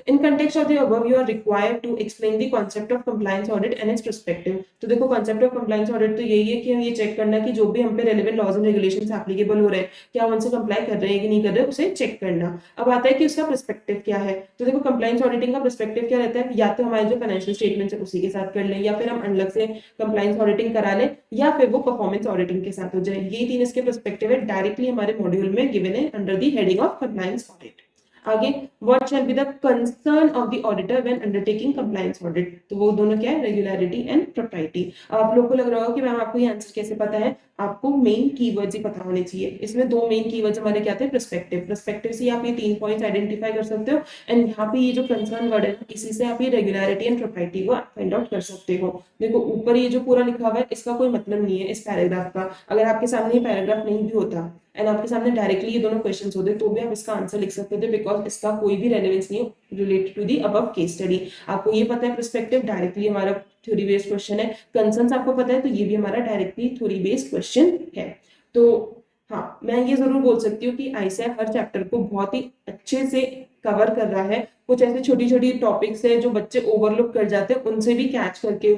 In context of the above, you are required to explain the concept of compliance audit and its perspective. तो देखो concept of compliance audit तो यही है कि हम ये चेक करना कि जो भी हम पे relevant laws and regulations applicable हो रहे हैं, क्या हम उनसे comply कर रहे हैं कि नहीं कर रहे, उसे चेक करना। अब आता है कि उसका perspective क्या है। तो देखो compliance auditing का perspective क्या रहता है, या तो हमारे जो financial statements है उसी के साथ कर लें, या फिर हम अलग से compliance auditing करा लें, या फिर वो performance auditing के साथ हो जाए। ये 3 इसके perspective है, डायरेक्टली हमारे मॉड्यूल में given है under the heading of compliance audit। आगे, what shall be the concern of the auditor when undertaking compliance audit? तो वो दोनों क्या है, रेगुलरिटी एंड प्रोप्राइटी। आप लोग को लग रहा होगा कि मैम आपको ये आंसर कैसे पता है, आपको मेन कीवर्ड्स ही पता होने चाहिए। इसमें 2 मेन कीवर्ड्स हमारे क्या थे, पर्सपेक्टिव। पर्सपेक्टिव से आप ये 3 पॉइंट्स आइडेंटिफाई कर सकते हो एंड यहाँ पे ये जो कंसर्न वर्ड है इसी से आप ये रेगुलरिटी एंड प्रोप्राइटी को फाइंड आउट कर सकते हो। देखो ऊपर ये जो पूरा लिखा हुआ है इसका कोई मतलब नहीं है इस पैराग्राफ का। अगर आपके सामने ये पैराग्राफ नहीं भी होता एंड आपके सामने डायरेक्टली ये दोनों क्वेश्चंस होते तो भी आप इसका आंसर लिख सकते थे, बिकॉज इसका कोई भी रेलेवेंस नहीं है related to the above case study. आपको ये पता है पर्सपेक्टिव डायरेक्टली हमारा थ्योरी बेस्ड क्वेश्चन है, कंसर्न्स आपको पता है तो ये भी हमारा डायरेक्टली थ्योरी बेस्ड क्वेश्चन है। तो हाँ, मैं ये जरूर बोल सकती हूँ कि आईसीएआई हर चैप्टर को बहुत ही अच्छे से कवर कर रहा है। कुछ ऐसे छोटी छोटी टॉपिक्स है जो बच्चे ओवरलुक कर जाते हैं, उनसे भी कैच करके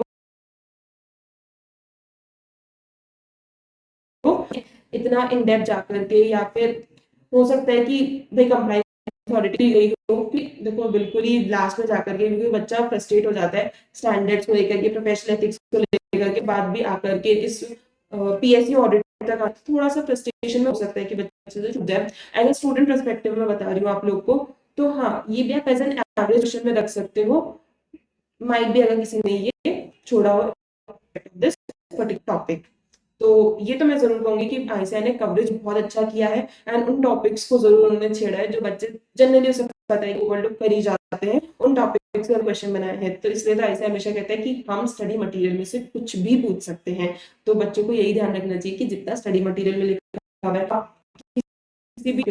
वो इतना इन डेप्थ जाकर के, या फिर हो सकता है कि भाई कंप्लाइंस अथॉरिटी गई हो कि देखो बिल्कुल ही लास्ट में जाकर के, क्योंकि बच्चा फ्रस्ट्रेट हो जाता है स्टैंडर्ड्स को लेकर के, प्रोफेशनल एथिक्स को लेकर के, बाद भी आकर के इस पीएसयू ऑडिट तक थोड़ा सा फ्रस्ट्रेशन में हो सकता है कि बच्चे से छूट जाए। एज ए स्टूडेंट पर्सपेक्टिव में बता रही हूँ आप लोग को, तो हाँ, ये भी आप एज एन एवरेज क्वेश्चन में रख सकते हो। माइट भी अगर किसी ने ये छोड़ा हो दिस पर्टिकुलर टॉपिक, तो ये तो मैं जरूर कहूंगी कि आईसीएआई ने कवरेज बहुत अच्छा किया है एंड उन टॉपिक्स को जरूर उन्होंने छेड़ा है जो बच्चे जनरली उसे पता है कि ओवरलुक कर ही जाते हैं, उन टॉपिक्स पर क्वेश्चन बनाए हैं। तो इसलिए तो आईसीएआई हमेशा कहता है कि हम स्टडी मटेरियल में से कुछ भी पूछ सकते हैं। तो बच्चों को यही ध्यान रखना चाहिए कि जितना स्टडी मटेरियल में लिखा हुआ है आप किसी भी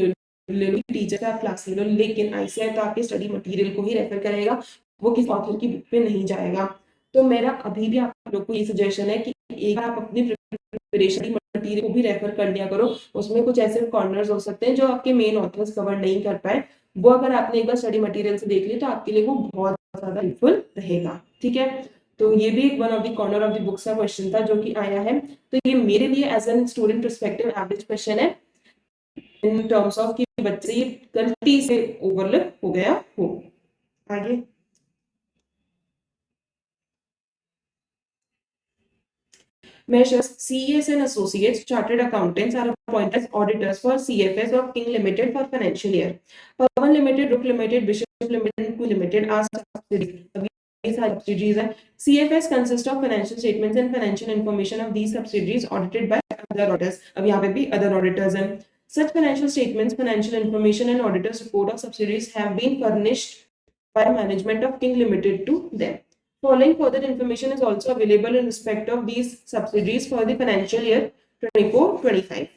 टीचर से आप क्लास ले लो, लेकिन आईसीएआई तो आपके स्टडी मटेरियल को ही रेफर करेगा, वो किसी ऑथर की बुक पे नहीं जाएगा। तो मेरा अभी भी आप लोग को ये सजेशन है कि एक बार आप अपनी प्रिपरेशन मटेरियल को भी रेफर कर लिया करो। उसमें कुछ ऐसे कॉर्नर्स हो सकते हैं जो आपके मेन ऑथर्स कवर नहीं कर पाए, वो अगर आपने एक बार स्टडी मटेरियल से देख ली तो आपके लिए वो बहुत ज्यादा हेल्पफुल रहेगा। ठीक है, तो ये भी एक one of the corner of the books का क्वेश्चन था जो कि आया है। तो ये मेरे लिए as an student perspective average question है इन टर्म्स ऑफ कि बच्चे ये गलती से ओवरलुक हो गया हो। आगे, measures, CAs and associates chartered accountants are appointed as auditors for CFS of King Limited for financial year. Pawan Limited, Rook Limited, Bishop Limited, Q Limited are subsidiaries. सारी सब्सिडीज हैं। CFS consist of financial statements and financial information of these subsidies audited by other auditors. अब यहाँ पे भी other auditors हैं। Such financial statements, financial information, and auditor's report of subsidiaries have been furnished by management of King Limited to them. Following further information is also available in respect of these subsidiaries for the financial year 24-25.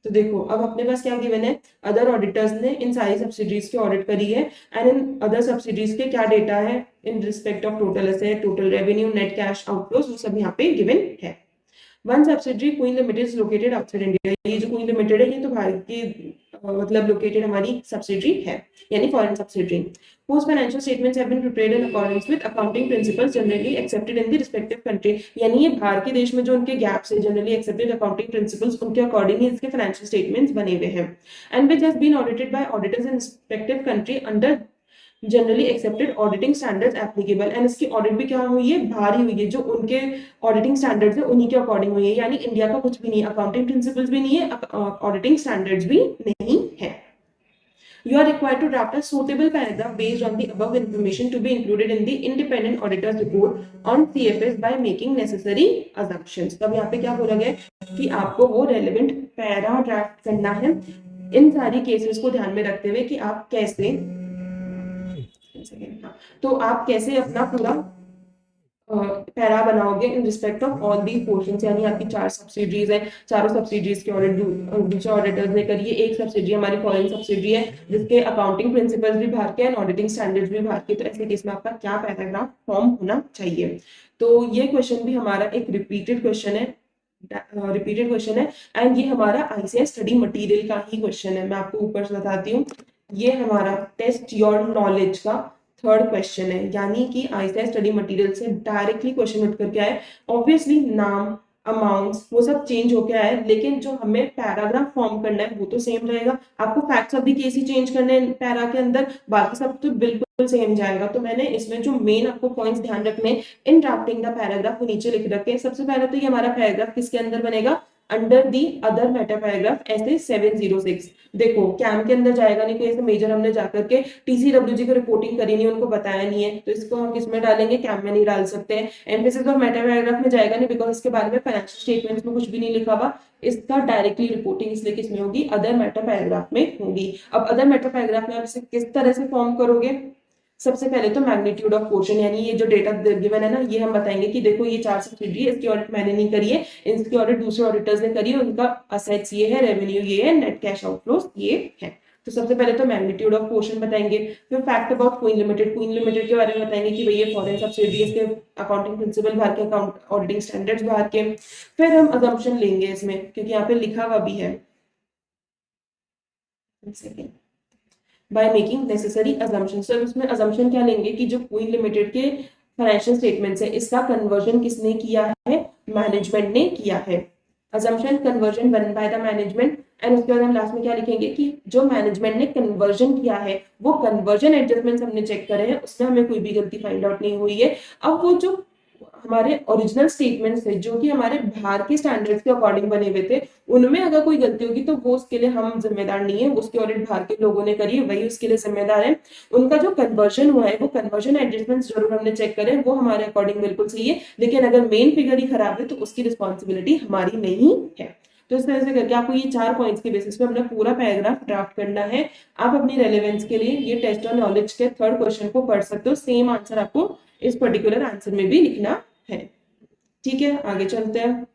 तो देखो अब अपने पास क्या given है, other auditors ने इन सारी subsidies की audit करी है एंड इन अदर सब्सिडीज के क्या डेटा है in respect of total asset, total revenue, net cash outflows, वो सब यहाँ पे गिवन है। One subsidiary queen limited is located outside India. ये जो क्वीन लिमिटेड है ये तो भारत की मतलब लोकेटेड हमारी सब्सिडरी है, यानी foreign subsidiary. whose financial statements have been prepared in accordance with accounting principles generally accepted in the respective country। यानी ये बाहर के देश में जो उनके गैप्स है जनरली एक्सेप्टेड अकाउंटिंग प्रिंसिपल्स उनके अकॉर्डिंग ही इसके फाइनेंशियल स्टेटमेंट्स बने हुए हैं and which has been audited by auditors in respective country under generally accepted auditing standards applicable. And इसकी ऑडिट भी क्या हुई है, बाहर ही हुई है, जो उनके ऑडिटिंग स्टैंडर्ड्स है उन्हीं के अकॉर्डिंग हुई है, यानी इंडिया का कुछ भी नहीं है, अकाउंटिंग प्रिंसिपल्स भी नहीं है, ऑडिटिंग स्टैंडर्ड्स भी नहीं है। You are required to draft a suitable paragraph based on the above information to be included in the independent auditor's report on CFS by making necessary assumptions। तब यहाँ पे क्या बोला गया कि आपको वो रेलेवेंट पैरा ड्राफ्ट करना है इन सारी केसेस को ध्यान में रखते हुए कि आप कैसे तो आप कैसे अपना पूरा पैरा बनाओगे इन respect of all the portions. यानी आपकी 4 सब्सिडीज है, चारों सब्सिडीज के ऑडिट दूसरे ऑडिटर्स ने करी है, एक सब्सिडी हमारी फॉरेन सब्सिडी है जिसके अकाउंटिंग प्रिंसिपल्स भी बाहर के एंड ऑडिटिंग स्टैंडर्ड्स भी बाहर के। तो ऐसे केस में आपका क्या पैराग्राफ फॉर्म होना चाहिए। तो ये क्वेश्चन भी हमारा एक रिपीटेड क्वेश्चन है एंड ये हमारा ICAS स्टडी मटेरियल का ही क्वेश्चन है। मैं आपको ऊपर से बताती हूँ, ये हमारा टेस्ट योर नॉलेज का थर्ड क्वेश्चन है, यानी कि ICAS स्टडी मटेरियल से डायरेक्टली क्वेश्चन उठ करके आए। ऑब्वियसली नाम, अमाउंट्स वो सब चेंज होके आए, लेकिन जो हमें पैराग्राफ फॉर्म करना है वो तो सेम रहेगा। आपको facts of the case he change करने हैं पैरा के अंदर, बाकी सब तो बिल्कुल सेम जाएगा। तो मैंने इसमें जो मेन आपको पॉइंट्स ध्यान रखने इन ड्राफ्टिंग द पैराग्राफ वो नीचे लिख रखे। सबसे पहले तो ये हमारा पैराग्राफ किसके अंदर बनेगा, under the other matter paragraph ऐसे 706। देखो कैम के अंदर जाएगा नहीं, कोई ऐसे मेजर हमने जाकर के TCWG को रिपोर्टिंग करी नहीं, उनको बताया नहीं है, तो इसको हम किसमें डालेंगे, कैम में नहीं डाल सकते हैं। एम्फेसिस और मैटर पैराग्राफ में जाएगा नहीं बिकॉज इसके बारे में फाइनेंशियल स्टेटमेंट्स में कुछ भी नहीं लिखा हुआ, इसका डायरेक्टली रिपोर्टिंग इसलिए किसमें होगी, अदर मैटर पैराग्राफ में होगी। अब अदर मैटर पैराग्राफ में आप इसे किस तरह से फॉर्म करोगे, सबसे पहले तो मैग्नीट्यूड ऑफ पोर्शन, यानी ये जो डेटा गिवन है ना, ये हम बताएंगे कि देखो ये 4 सब्सिडी है, इसकी ऑडिट मैंने नहीं करी है, इसकी ऑडिट दूसरे ऑडिटर्स ने करी है, उनका असेट्स ये है, रेवेन्यू ये है, नेट कैश आउटफ्लोज ये है। तो सबसे पहले तो मैग्नीट्यूड ऑफ पोर्शन बताएंगे, फिर फैक्ट अबाउट क्वीन लिमिटेड के बारे में बताएंगे कि भाई ये फॉरेन सब्सिडी, इसके अकाउंटिंग प्रिंसिपल बाहर के, अकाउंट ऑडिटिंग स्टैंडर्ड्स बाहर के। फिर हम अजम्पशन लेंगे इसमें, क्योंकि यहाँ पे लिखा हुआ भी है by making necessary assumptions। तो इसमें assumption क्या लेंगे कि जो क्वीन लिमिटेड के फाइनेंशियल स्टेटमेंट्स है इसका कन्वर्जन किसने किया है, मैनेजमेंट ने किया है। assumption conversion done by the management and उसके बाद हम लास्ट में क्या लिखेंगे कि जो मैनेजमेंट ने कन्वर्जन किया है वो कन्वर्जन एडजस्टमेंट्स हमने चेक करे हैं, उसमें हमें कोई भी गलती फाइंड आउट नहीं हुई है। अब वो जो हमारे ओरिजिनल स्टेटमेंट्स थे जो कि हमारे बाहर के स्टैंडर्ड्स के अकॉर्डिंग बने हुए थे, उनमें अगर कोई गलती होगी तो वो उसके लिए हम जिम्मेदार नहीं है, उसकी ऑडिट बाहर के लोगों ने करी है, वही उसके लिए जिम्मेदार है। उनका जो कन्वर्जन हुआ है वो कन्वर्जन एडजस्टमेंट्स जरूर हमने चेक करे, वो हमारे अकॉर्डिंग बिल्कुल सही है, लेकिन अगर मेन फिगर ही खराब है तो उसकी रिस्पॉन्सिबिलिटी हमारी नहीं है। तो इस तरह से करके आपको ये 4 पॉइंट्स के बेसिस पे अपना पूरा पैराग्राफ ड्राफ्ट करना है। आप अपनी रेलेवेंस के लिए ये टेस्ट ऑन नॉलेज के थर्ड क्वेश्चन को पढ़ सकते हो, सेम आंसर आपको इस पर्टिकुलर आंसर में भी लिखना है। ठीक है, आगे चलते हैं।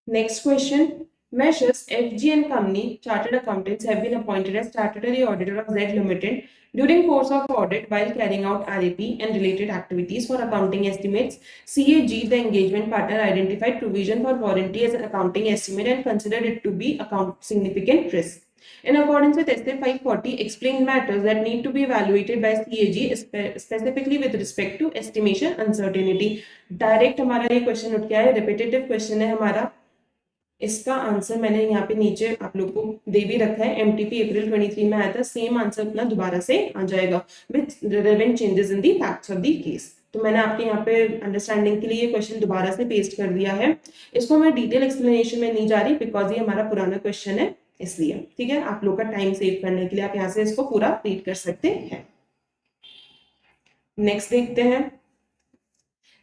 Next question, Measures FG and Company Chartered Accountants have been appointed as statutory auditor of Z Limited during course of audit while carrying out RAP and related activities for accounting estimates. CAG, the engagement partner, identified provision for warranty as an accounting estimate and considered it to be significant risk. In accordance with SA 540, explain matters that need to be evaluated by CAG specifically with respect to estimation uncertainty. Direct हमारा ये question उठ गया है, repetitive question है हमारा। इसका answer मैंने यहाँ पे नीचे आप लोग को दे भी रखा है, MTP अप्रैल 23 में आया था, सेम आंसर अपना दोबारा से आ जाएगा with relevant changes in the facts of the case. तो मैंने आपके यहाँ पे अंडरस्टैंडिंग के लिए ये क्वेश्चन दोबारा से पेस्ट कर दिया है। इसको मैं डिटेल एक्सप्लेनेशन में नहीं जा रही बिकॉज ये हमारा पुराना क्वेश्चन है, इसलिए ठीक है। आप लोग का टाइम सेव करने के लिए आप यहाँ से इसको पूरा रीड कर सकते हैं। नेक्स्ट देखते हैं,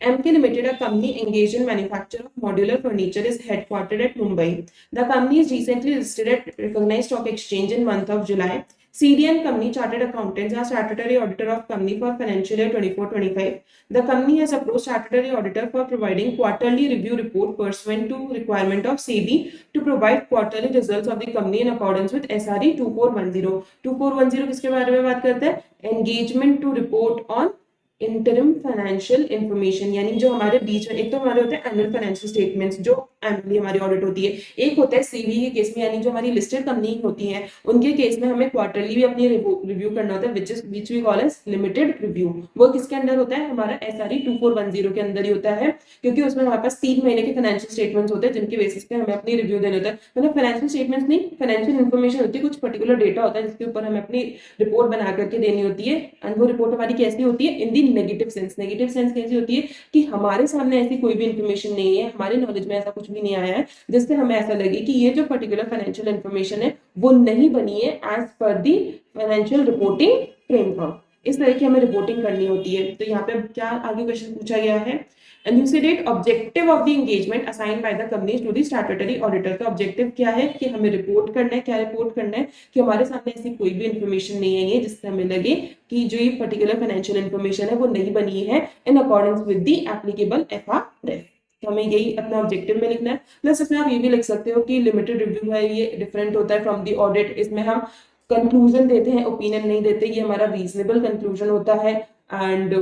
MK Limited, a company engaged in manufacture of modular furniture, is headquartered at Mumbai. The company is recently listed at recognized stock exchange in month of July. CDN Company Chartered Accountants are statutory auditor of company for financial year 24-25. The company has approached statutory auditor for providing quarterly review report pursuant to requirement of SEBI to provide quarterly results of the company in accordance with SRE 2410. 2410 किसके बारे में बात करता है? Engagement to report on interim financial information, यानी जो हमारे बीच में एक तो हमारे होते हैं एनुअल फाइनेंशियल स्टेटमेंट्स जो एनुअली हमारी ऑडिट होती है, एक होता है सीवी के केस में, यानी जो हमारी लिस्टेड कंपनी होती हैं उनके केस में हमें क्वार्टरली भी अपनी रिव्यू करना होता है, which we call as limited review. वो किसके अंडर होता है? हमारा SRE 2410 के अंदर ही होता है, क्योंकि उसमें हमारे पास 3 महीने के फाइनेंशियल स्टेटमेंट्स होते हैं जिनके बेसिस पे हमें अपनी रिव्यू देना होता है। मतलब फाइनेंशियल स्टेटमेंट्स नहीं, फाइनेंशियल इन्फॉर्मेशन होती है, कुछ पर्टिकुलर डेटा होता है जिसके ऊपर हमें अपनी रिपोर्ट बना करके देनी होती है। एंड वो रिपोर्ट हमारी कैसी होती है? In the negative sense. Negative sense कैसी होती है कि हमारे सामने ऐसी कोई भी इंफॉर्मेशन नहीं है, हमारे नॉलेज में ऐसा कुछ भी नहीं आया है जिससे हमें ऐसा लगे कि ये जो पर्टिकुलर फाइनेंशियल इंफॉर्मेशन है वो नहीं बनी है as per the financial reporting framework. इस तरह की हमें रिपोर्टिंग करनी होती है। तो यहाँ पे क्या आगे क्वेश्चन पूछा गया है? elucidate objective of the engagement assigned by the company to the statutory auditor। का ऑब्जेक्टिव क्या है कि हमें रिपोर्ट करना है। क्या रिपोर्ट करना है? कि हमारे सामने ऐसी कोई भी इंफॉर्मेशन नहीं है जिससे हमें लगे कि जो ये पर्टिकुलर फाइनेंशियल इंफॉर्मेशन है वो नहीं बनी है in accordance with the applicable FRF। तो हमें यही अपना ऑब्जेक्टिव में लिखना है। प्लस इसमें आप ये भी लिख सकते हो कि लिमिटेड रिव्यू है, ये डिफरेंट होता है फ्रॉम द ऑडिट। इसमें हम कंक्लूजन देते हैं, ओपिनियन नहीं देते। ये हमारा रीजनेबल कंक्लूजन होता है and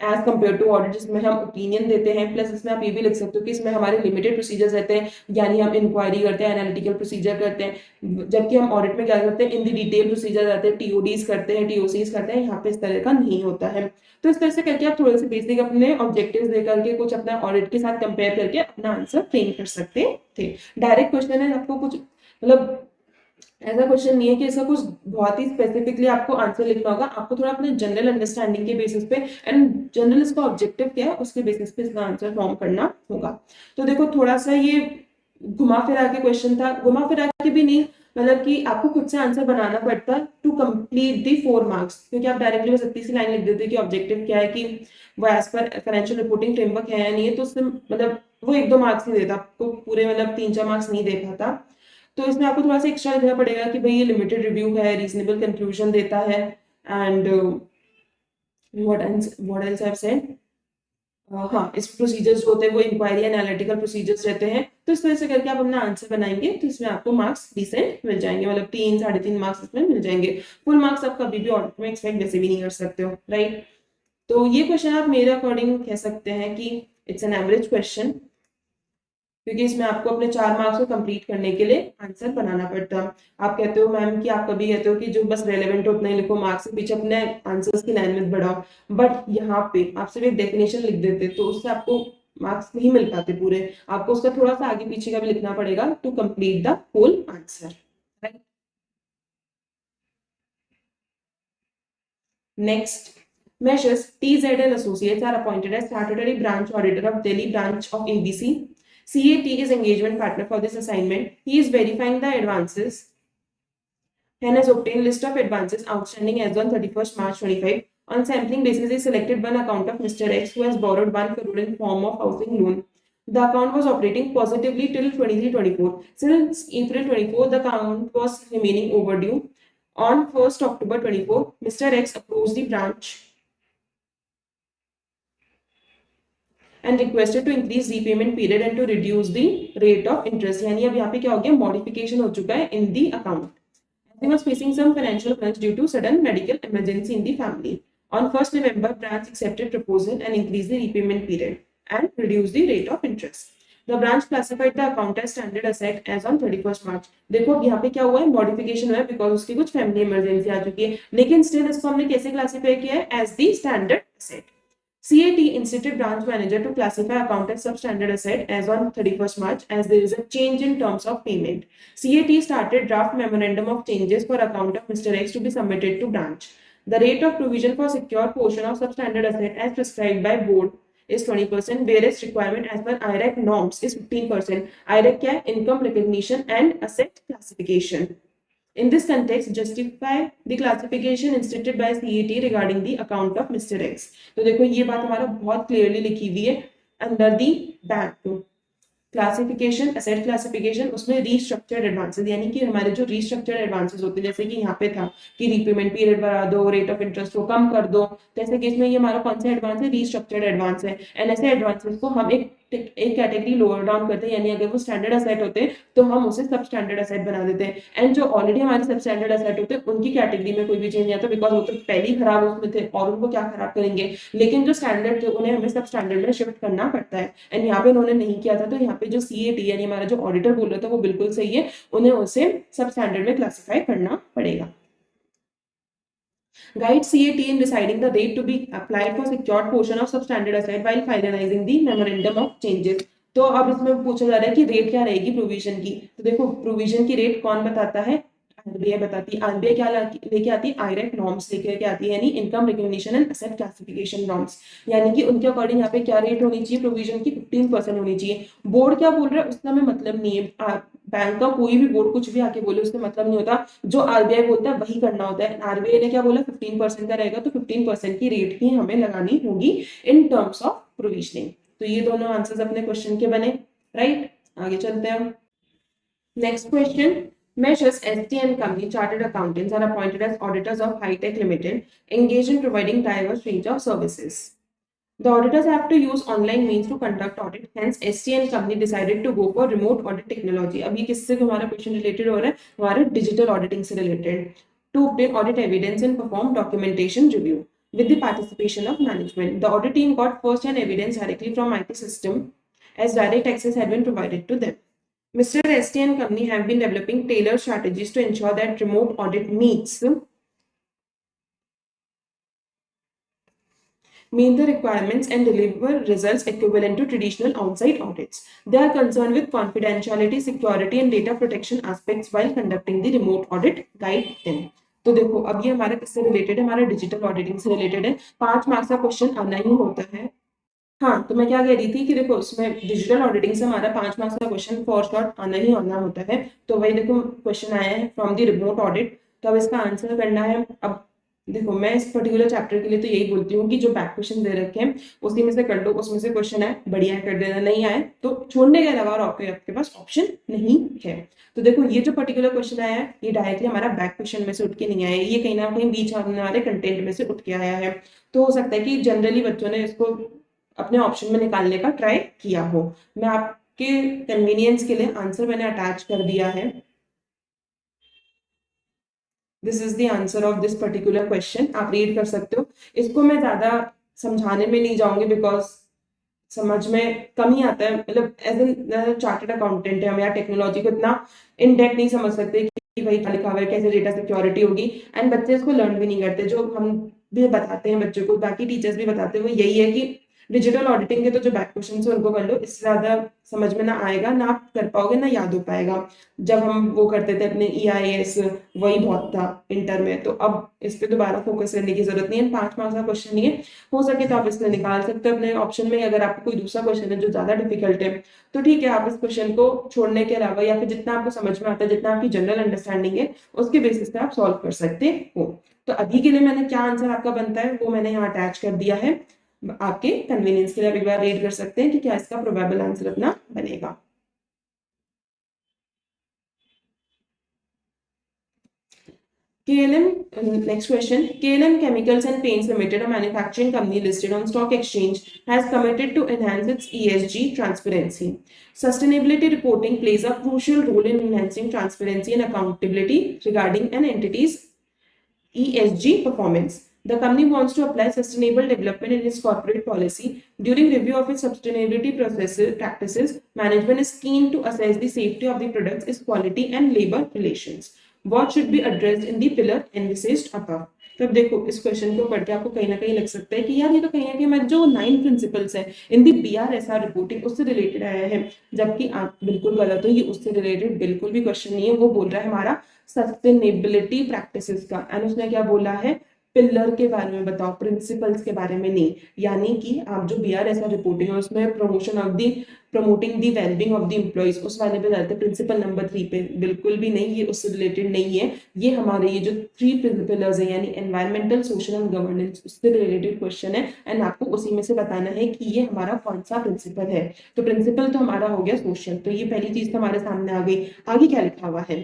as compare to audit जिसमें हम ओपिनियन देते हैं। प्लस इसमें आप ये भी लिख सकते हो कि इसमें हमारे लिमिटेड प्रोसीजर्स रहते हैं, यानी हम इंक्वायरी करते हैं, एनालिटिकल प्रोसीजर करते हैं, जबकि हम ऑडिट में क्या करते हैं? इन द डिटेल प्रोसीजर रहते हैं, TODs करते हैं, TOCs करते हैं। यहाँ पे इस तरह का नहीं होता है। तो इस तरह से करके आप थोड़े से बेसिक अपने ऑब्जेक्टिव्स देकर के कुछ अपना ऑडिट के साथ कंपेयर करके अपना आंसर फ्रेम कर सकते थे। डायरेक्ट क्वेश्चन है, आपको कुछ मतलब ऐसा क्वेश्चन नहीं है कि इसका कुछ बहुत ही स्पेसिफिकली आपको आंसर लिखना होगा। आपको थोड़ा अपने जनरल अंडरस्टैंडिंग के बेसिस पे एंड जनरल इसका ऑब्जेक्टिव क्या है उसके बेसिस पे इसका आंसर फॉर्म करना होगा। तो देखो थोड़ा सा ये घुमा फिरा के क्वेश्चन था, घुमा फिरा के भी नहीं, मतलब कि आपको खुद से आंसर बनाना पड़ता टू कंप्लीट दी 4 मार्क्स, क्योंकि आप डायरेक्टली बस इतनी सी लाइन लिख देते कि ऑब्जेक्टिव क्या है कि वो as per financial reporting framework है या नहीं है, तो उससे मतलब वो 1-2 मार्क्स नहीं देता आपको, पूरे मतलब 3-4 मार्क्स नहीं दे पाता। तो इसमें आपको थोड़ा सा एक्स्ट्रा लिखना पड़ेगा कि भाई ये लिमिटेड रिव्यू है, रीजनेबल कंक्लूजन देता है and what else I have said. हाँ, इस प्रोसीजर्स जो होते हैं वो इंक्वायरी एनालिटिकल प्रोसीजर्स रहते हैं। तो इस तरह से करके आप अपना आंसर बनाएंगे तो इसमें आपको मार्क्स डिसेंट मिल जाएंगे, मतलब 3-3.5 मार्क्स इसमें मिल जाएंगे। फुल मार्क्स आप कभी भी ऑडिट में एक्सपेक्ट वैसे भी नहीं कर सकते हो, राइट। तो ये क्वेश्चन आप मेरे अकॉर्डिंग कह सकते हैं कि इट्स एन एवरेज क्वेश्चन, क्योंकि इसमें आपको अपने 4 मार्क्स को कंप्लीट करने के लिए आंसर बनाना पड़ता है। आप कहते हो मैम कि आप कभी कहते हो कि जो बस रेलेवेंट हो उतना ही लिखो, मार्क्स के पीछे अपने आंसर्स की लाइन में बढ़ाओ, बट यहाँ पे आप सिर्फ एक डेफिनेशन लिख देते तो उससे आपको मार्क्स नहीं मिल पाते पूरे, आपको उसका थोड़ा सा आगे पीछे का भी लिखना पड़ेगा to complete the whole answer. Next, Measures TZ and Associates are appointed as statutory branch auditor of Delhi branch of ABC. CAT is engagement partner for this assignment. He is verifying the advances and has obtained list of advances outstanding as on 31st March 25. On sampling basis, he selected one account of Mr. X who has borrowed 1 crore in form of housing loan. The account was operating positively till 23-24. Since April 24, the account was remaining overdue. On 1st October 24, Mr. X approached the branch and requested to increase repayment period and to reduce the rate of interest। यानी अब यहाँ पे क्या हो गया? Modification हो चुका है in the account. He was facing some financial crunch due to sudden medical emergency in the family. On 1st November, branch accepted proposal and increased the repayment period and reduced the rate of interest. The branch classified the account as standard asset as on 31st March। देखो अब यहाँ पे क्या हुआ है? Modification हुआ है because उसकी कुछ फैमिली इमरजेंसी आ चुकी है, लेकिन स्टिल इसको हमने कैसे क्लासिफाई किया है? As the standard asset. CAT instructed branch manager to classify account as substandard asset as on 31st March as there is a change in terms of payment. CAT started draft memorandum of changes for account of Mr. X to be submitted to branch. The rate of provision for secure portion of substandard asset as prescribed by board is 20%, whereas requirement as per IRAC norms is 15%. IRAC क्या है? Income recognition and asset classification. In this context, justify the classification instituted by CAT regarding the account of Mr. X. तो देखो ये बात हमारा बहुत clearly लिखी हुई है under the bank classification, asset classification, उसमें रीस्ट्रक्चर्ड एडवांसेस, यानी कि हमारे जो रीस्ट्रक्चर्ड एडवांसेस होते हैं, जैसे कि यहाँ पे था कि रीपेमेंट पीरियड बढ़ा दो, रेट ऑफ इंटरेस्ट को कम कर दो, तो ऐसे केस में ये हमारा कौन सा एडवांस है, रीस्ट्रक्चर्ड एडवांस है। एंड ऐसे एडवांसेस को हम एक कैटेगरी लोअर डाउन करते हैं, यानी अगर वो स्टैंडर्ड असेट होते हैं तो हम उसे सब स्टैंडर्ड असेट बना देते हैं। एंड जो ऑलरेडी हमारे सब स्टैंडर्ड असेट होते हैं उनकी कैटेगरी में कोई भी चेंज नहीं आता, बिकॉज वो तो पहले ही खराब उसमें थे और उनको क्या खराब करेंगे, लेकिन जो स्टैंडर्ड थे उन्हें हमें सब स्टैंडर्ड में शिफ्ट करना पड़ता है। एंड यहाँ पे उन्होंने नहीं किया था, तो यहाँ पे जो CAT यानी हमारा जो ऑडिटर बोल रहा था वो बिल्कुल सही है, उन्हें उसे सब स्टैंडर्ड में क्लासिफाई करना पड़ेगा। Guide CAT in deciding the rate to be applied for secured portion of substandard asset while finalizing the memorandum of changes. तो अब इसमें पूछा जा रहा है कि रेट क्या रहेगी प्रोविजन की। तो देखो प्रोविजन की रेट कौन बताता है, आरबीआई बताती है। आरबीआई क्या लेके आती है, आईरेक नॉर्म्स लेके आती है, यानी income recognition and asset classification norms, यानी कि उनके अकॉर्डिंग यहाँ पे क्या रेट होनी चाहिए, प्रोविजन की 15% होनी चाहिए। बोर्ड क्या बोल रहा है उसका हमें मतलब नहीं है, बैंक का कोई भी बोर्ड कुछ भी आके बोले उससे मतलब नहीं होता, जो आरबीआई बोलता है वही करना होता है। आरबीआई ने क्या बोला 15% का रहेगा, तो 15% की रेट ही हमें लगानी होगी इन टर्म्स ऑफ प्रोविजनिंग। तो ये दोनों आंसर्स अपने क्वेश्चन के बने, राइट। आगे चलते हैं। Next question, Measures ST and Company Chartered Accountants are appointed as auditors of High-Tech Limited, engaged in providing diverse range of services. The auditors have to use online means to conduct audit. Hence, ST and Company decided to go for remote audit technology. अब ये किससे हमारा question related हो रहा है, हमारे digital auditing से related. To obtain audit evidence and perform documentation review with the participation of management. The audit team got first-hand evidence directly from IT system, as direct access had been provided to them. Mr. ST and Company have been developing tailored strategies to ensure that remote audit meet the requirements and deliver results equivalent to traditional on-site audits. They are concerned with confidentiality, security and data protection aspects while conducting the remote audit. Guide them. तो देखो अब ये हमारा किससे related है, हमारा digital auditing से related है। 5 मार्क्स का क्वेश्चन आना ही होता है। हाँ, तो मैं क्या कह रही थी कि देखो इसमें डिजिटल ऑडिटिंग से हमारा 5 मार्क्स का क्वेश्चन फॉर शॉर्ट आना ही आना होता है। तो वही देखो क्वेश्चन आया है फ्रॉम द रिमोट ऑडिट, तो अब इसका आंसर करना है। अब देखो मैं इस पर्टिकुलर चैप्टर के लिए तो यही बोलती हूँ कि जो बैक क्वेश्चन दे रखे हैं उसी में से कर लो, उसमें से क्वेश्चन आए बढ़िया कर देना, नहीं आए तो छोड़ने के अलावा और आपके पास ऑप्शन नहीं है। तो देखो ये जो पर्टिकुलर क्वेश्चन आया है ये डायरेक्टली हमारा बैक क्वेश्चन में से उठ के नहीं आया, ये कहीं ना कहीं बीच आने वाले कंटेंट में से उठ के आया है। तो हो सकता है कि जनरली बच्चों ने इसको अपने ऑप्शन में निकालने का ट्राई किया हो। मैं आपके कन्वीनियंस के लिए आंसर मैंने अटैच कर दिया है। This is the answer of this particular question, आप रीड कर सकते हो। इसको मैं ज्यादा समझाने में नहीं जाऊंगी बिकॉज समझ में कम ही आता है, मतलब एज एन चार्टर्ड अकाउंटेंट है हम यार टेक्नोलॉजी को इतना इन डेप्थ नहीं समझ सकते कि भाई क्या लिखा हुआ है, कैसे डेटा सिक्योरिटी होगी। एंड बच्चे इसको लर्न भी नहीं करते, जो हम भी बताते हैं बच्चों को, बाकी टीचर्स भी बताते हैं, वो यही है कि डिजिटल ऑडिटिंग के तो जो बैक क्वेश्चन है उनको कर लो, इससे ज्यादा समझ में ना आएगा, ना आप कर पाओगे, ना याद हो पाएगा। जब हम वो करते थे अपने EIS वही बहुत था इंटर में, तो अब इस पे दोबारा फोकस करने की जरूरत नहीं है। 5 मार्क्स का क्वेश्चन नहीं है, हो सके तो आप इसको निकाल सकते हो अपने ऑप्शन में। अगर आपको कोई दूसरा क्वेश्चन है जो ज्यादा डिफिकल्ट है तो ठीक है, आप इस क्वेश्चन को छोड़ने के अलावा या फिर जितना आपको समझ में आता है, जितना आपकी जनरल अंडरस्टैंडिंग है उसके बेसिस पे आप सॉल्व कर सकते हो। तो अभी के लिए मैंने क्या आंसर आपका बनता है वो मैंने यहाँ अटैच कर दिया है, आपके कन्वीनियंस के लिए आप एक बार रीड कर सकते हैं कि क्या इसका प्रोबेबल आंसर अपना बनेगा। KLM, next question. KLM Chemicals and Paints Limited, a manufacturing company listed on stock exchange, has committed to enhance its ESG transparency. Sustainability reporting plays a crucial role in enhancing transparency and accountability regarding an entity's ESG performance. The company wants to apply sustainable development in its corporate policy. During review of its sustainability practices, management is keen to assess the safety of the products, its quality and labor relations. What should be addressed in the pillar envisaged above? तो अब देखो इस question को पढ़ के आपको कहीं ना कहीं लग सकता है कि यार ये तो कहीं ना कहीं हमारे जो 9 प्रिंसिपल्स है इन दी BRSR रिपोर्टिंग उससे रिलेटेड आया है, जबकि आप बिल्कुल गलत हो, ये उससे रिलेटेड बिल्कुल भी क्वेश्चन नहीं है। वो बोल रहा है हमारा सस्टेनेबिलिटी प्रैक्टिसेस का, एंड उसने क्या बोला है पिलर के बारे में बताओ, प्रिंसिपल्स के बारे में नहीं। यानी कि आप जो BRSR रिपोर्टिंग है उसमें promoting the wellbeing of the employees उस वाले पे जाते हैं, प्रिंसिपल नंबर 3 पे बिल्कुल भी नहीं, ये उससे रिलेटेड नहीं है। ये हमारे ये जो 3 पिलर्स है यानी एनवायरमेंटल, सोशल एंड गवर्नेंस, उससे रिलेटेड क्वेश्चन है एंड आपको उसी में से बताना है कि ये हमारा कौन सा प्रिंसिपल है। तो प्रिंसिपल तो हमारा हो गया सोशल, तो ये पहली चीज तो हमारे सामने आ गई। आगे क्या लिखा हुआ है,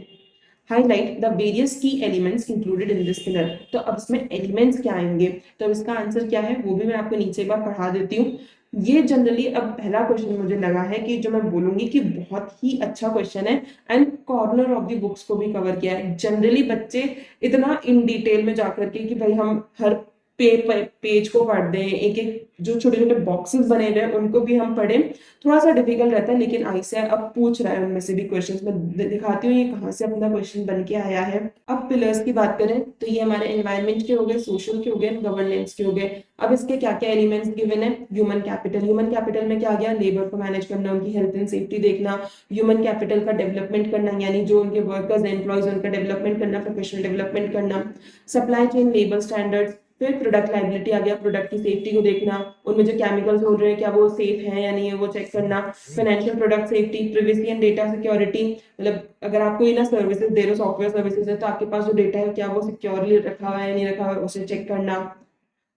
हाईलाइट द वेरियस की elements included in this pillar. तो अब इसमें एलिमेंट्स क्या आएंगे, तो अब इसका आंसर क्या है वो भी मैं आपको नीचे एक बार पढ़ा देती हूँ। ये जनरली अब पहला क्वेश्चन मुझे लगा है कि जो मैं बोलूंगी कि बहुत ही अच्छा क्वेश्चन है and corner of the books को भी कवर किया है। जनरली बच्चे इतना इन डिटेल में जाकर के कि भाई हम हर पेज को पढ़ दें, एक एक जो छोटे छोटे बॉक्सेस बने हुए हैं उनको भी हम पढ़ें, थोड़ा सा डिफिकल्ट रहता है। लेकिन आईसीएआर अब पूछ रहा है उनमें से भी क्वेश्चंस, मैं दिखाती हूँ ये कहाँ से अपना क्वेश्चन बन के आया है। अब पिलर्स की बात करें तो ये हमारे एनवायरनमेंट के हो गए, सोशल के हो गए, गवर्नेंस के हो गए। अब इसके क्या क्या एलिमेंट्स गिवन है, ह्यूमन कैपिटल। ह्यूमन कैपिटल में क्या आ गया, लेबर को मैनेज करना, उनकी हेल्थ एंड सेफ्टी देखना, ह्यूमन कैपिटल का डेवलपमेंट करना यानी जो उनके वर्कर्स एम्प्लॉयज उनका डेवलपमेंट करना, प्रोफेशनल डेवलपमेंट करना, सप्लाई चेन लेबर स्टैंडर्ड्स, फिर प्रोडक्ट लाइबिलिटी आ गया, प्रोडक्ट की सेफ्टी को देखना, उनमें जो केमिकल्स हो रहे हैं क्या वो सेफ है या नहीं है वो चेक करना, financial product safety, privacy and data security, मतलब अगर आपको ये ना सर्विसेज दे रहे हो, सॉफ्टवेयर सर्विसेज है, तो आपके पास जो डेटा है क्या वो सिक्योरली रखा हुआ है या नहीं रखा हुआ है उसे चेक करना।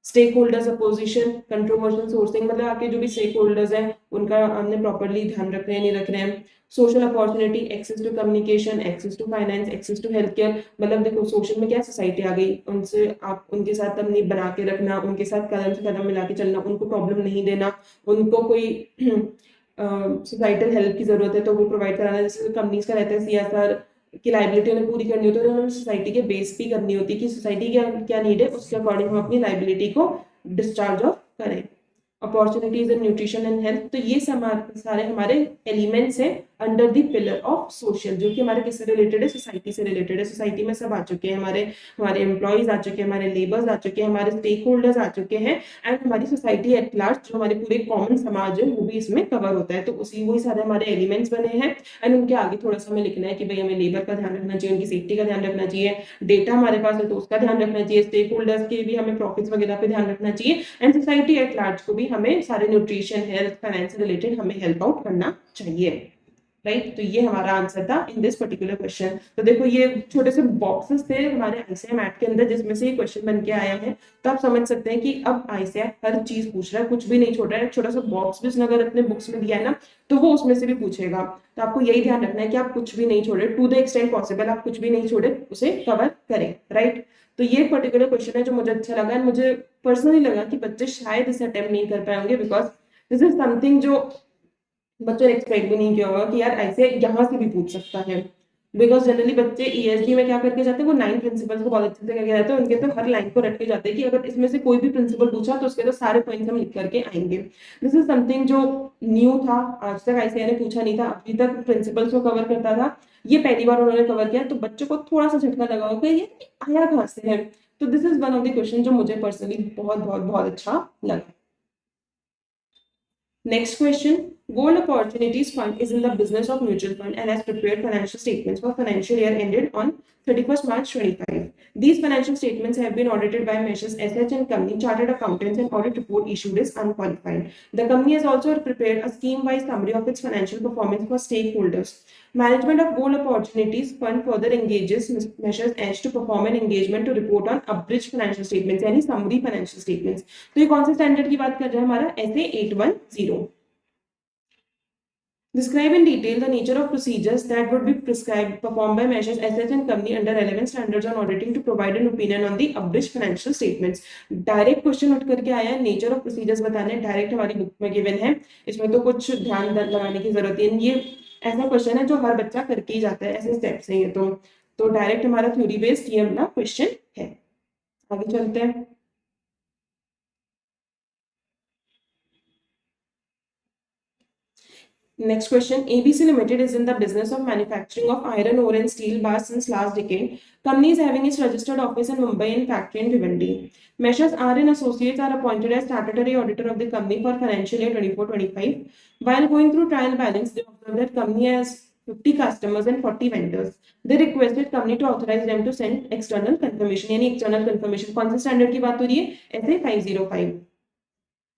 Stakeholders opposition, controversial sourcing, मतलब आपके जो भी स्टेक होल्डर्स हैं उनका हमने प्रॉपरली ध्यान रख रहे हैं नहीं रख रहे हैं। Social opportunity, access to communication, access to finance, access to health care, मतलब देखो सोशल में क्या सोसाइटी आ गई, उनसे आप उनके साथ अपनी बना के रखना, उनके साथ कदम से कदम मिला के चलना, उनको प्रॉब्लम नहीं देना, उनको कोई सोसाइटल हेल्प की जरूरत है तो वो प्रोवाइड कराना। जैसे कंपनीज का रहता है CSR की लाइबिलिटी उन्हें पूरी करनी होती है, उन्होंने सोसाइटी के बेस पे करनी होती है कि सोसाइटी क्या क्या नीड है उसके अकॉर्डिंग हम अपनी लाइबिलिटी को डिस्चार्ज ऑफ करें। Opportunities in nutrition and health, तो ये सारे हमारे एलिमेंट्स हैं under the pillar of social, जो कि हमारे किससे रिलेटेड है, सोसाइटी से रिलेटेड है। सोसाइटी में सब आ चुके हैं, हमारे हमारे एम्प्लॉयज आ चुके हैं, हमारे लेबर्स आ चुके हैं, हमारे स्टेक होल्डर्स आ चुके हैं एंड हमारी सोसाइटी एट लार्ज, जो हमारे पूरे कॉमन समाज है वो भी इसमें कवर होता है। तो उसी वही सारे हमारे एलिमेंट्स बने हैं एंड उनके आगे थोड़ा सा हमें लिखना है कि भाई हमें लेबर का ध्यान रखना चाहिए, उनकी सेफ्टी का ध्यान रखना चाहिए, डेटा हमारे पास है तो उसका ध्यान रखना चाहिए, स्टेक होल्डर्स के भी हमें प्रॉफिट्स वगैरह पे ध्यान रखना चाहिए एंड सोसाइटी एट लार्ज को भी हमें सारे न्यूट्रिशन, हेल्थ, फाइनेंस से रिलेटेड हमें हेल्प आउट करना चाहिए। राइट, तो ये हमारा आंसर था इन दिस पर्टिकुलर क्वेश्चन। तो देखो ये छोटे से बॉक्सेस थे हमारे आईसीएआर मैट के अंदर जिसमें से ये क्वेश्चन बन के आया है। तो आप समझ सकते हैं कि अब आईसीएआर हर चीज पूछ रहा है, कुछ भी नहीं छोड़ रहा है। छोटा सा बॉक्स भी उसने अगर अपने बुक्स में दिया है ना तो वो उसमें से भी पूछेगा। तो आपको यही ध्यान रखना है कि आप कुछ भी नहीं छोड़े, टू द एक्सटेंट पॉसिबल आप कुछ भी नहीं छोड़े, उसे कवर करें। राइट, तो ये पर्टिकुलर क्वेश्चन है जो मुझे अच्छा लगा एंड मुझे पर्सनली लगा कि बच्चे शायद इसे अटेम्प्ट नहीं कर पाएंगे बिकॉज दिस इज समथिंग जो बच्चों ने एक्सपेक्ट भी नहीं किया होगा कि यार ऐसे यहाँ से भी पूछ सकता है। बिकॉज जनरली बच्चे ईएसडी में क्या करके जाते हैं, वो 9 प्रिंसिपल्स को बहुत अच्छे से करके जाते हैं, उनके तो हर लाइन को रट के जाते हैं कि अगर इसमें से कोई भी प्रिंसिपल पूछा तो उसके तो सारे पॉइंट्स हम लिख करके आएंगे। दिस इज समथिंग जो न्यू था, आज तक आईसीएआर ने पूछा नहीं था, अभी तक प्रिंसिपल्स को कवर करता था, ये पहली बार उन्होंने कवर किया। तो बच्चों को थोड़ा सा झटका लगा होगा ये आया कहाँ से है। तो this is one of the question जो मुझे पर्सनली बहुत बहुत बहुत अच्छा लगा। Next question. Gold Opportunities Fund is in the business of mutual fund and has prepared financial statements for financial year ended on 31st March 25. These financial statements have been audited by Measures SH and Company Chartered Accountants and audit report issued is unqualified. The company has also prepared a scheme-wise summary of its financial performance for stakeholders. Management of Gold Opportunities Fund further engages Measures H to perform an engagement to report on abridged financial statements यानी summary financial statements. तो ये कौन से standard की बात कर रहा है हमारा SA 810. Describe in detail the nature of procedures that would be performed by Measures SH and Company under relevant standards on auditing to provide an opinion on the abridged financial statements. Direct question उठ करके आया है, nature of procedures बताने direct हमारी book में given है, इसमें तो कुछ ध्यान लगाने की जरूरत है। ये ऐसा क्वेश्चन है जो हर बच्चा करके ही जाता है, ऐसे स्टेप्स हैं ये। तो डायरेक्ट हमारा थ्योरी बेस्ड ये अपना क्वेश्चन है। आगे चलते हैं। Next question. ABC Limited is in the business of manufacturing of iron ore and steel bars since last decade. Company is having its registered office in Mumbai and factory in Bhiwandi. Measures RN Associates are appointed as statutory auditor of the company for financial year 24-25. While going through trial balance, they observed that company has 50 customers and 40 vendors. They requested company to authorize them to send external confirmation. यानी external confirmation कौन से standard की बात हो रही है? ऐसे 505.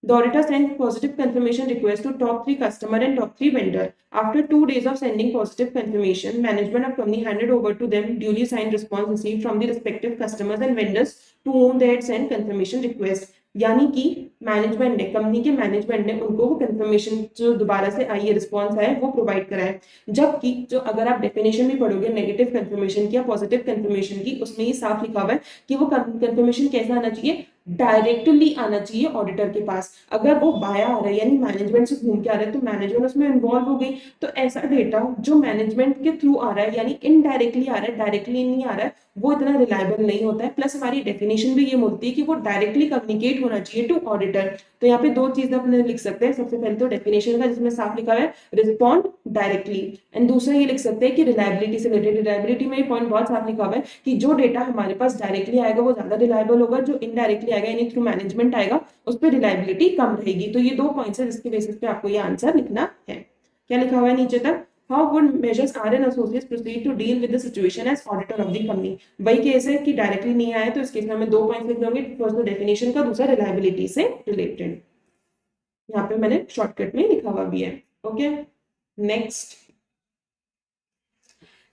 The auditor sent positive confirmation request to top 3 customer and top 3 vendor. After 2 days of sending positive confirmation, management of company handed over to them duly signed response received from the respective customers and vendors to whom they had sent confirmation request. यानी कि management ने, company के management ने उनको वो confirmation जो दोबारा से आई है, रिस्पॉन्स आया है, वो प्रोवाइड करा है. जबकि जो अगर आप डेफिनेशन भी पढ़ोगे नेगेटिव कंफर्मेशन की या पॉजिटिव कंफर्मेशन की, उसमें ये साफ लिखा हुआ है कि वो कंफर्मेशन कैसा आना चाहिए, डायरेक्टली आना चाहिए ऑडिटर के पास. अगर वो बाया आ रहा है यानी मैनेजमेंट से घूम के आ रहा है तो मैनेजमेंट उसमें इन्वॉल्व हो गई. तो ऐसा डेटा जो मैनेजमेंट के थ्रू आ रहा है यानी इनडायरेक्टली आ रहा है, डायरेक्टली नहीं आ रहा है, वो इतना रिलायबल नहीं होता है. प्लस हमारी डेफिनेशन भी ये बोलती है कि वो डायरेक्टली कम्युनिकेट होना चाहिए टू ऑडिटर. तो यहाँ पे दो चीजें अपने लिख सकते हैं. सबसे पहले तो डेफिनेशन का जिसमें साफ लिखा है रिस्पॉन्ड डायरेक्टली, एंड दूसरा ये लिख सकते हैं कि रिलायबिलिटी से रिलेटेड. रिलायबिलिटी में पॉइंट बहुत साफ लिखा हुआ है कि जो डेटा हमारे पास डायरेक्टली आएगा वो ज्यादा रिलायबल होगा, जो इनडायरेक्टली आएगा यानी थ्रू मैनेजमेंट आएगा उस पर रिलायबिलिटी कम रहेगी. तो ये दो पॉइंट्स है जिसके बेसिस पे आपको ये आंसर लिखना है. क्या लिखा हुआ है नीचे तक? How would measures R and associates proceed to deal with the situation as auditor of the company? वही केस है कि डायरेक्टली नहीं आया तो इस केस में हमें 2 पॉइंट्स लिखने होंगे. फर्स्ट डेफिनेशन का, दूसरा रिलायबिलिटी से रिलेटेड. यहाँ पे मैंने शॉर्टकट में लिखा हुआ भी है. Okay, next.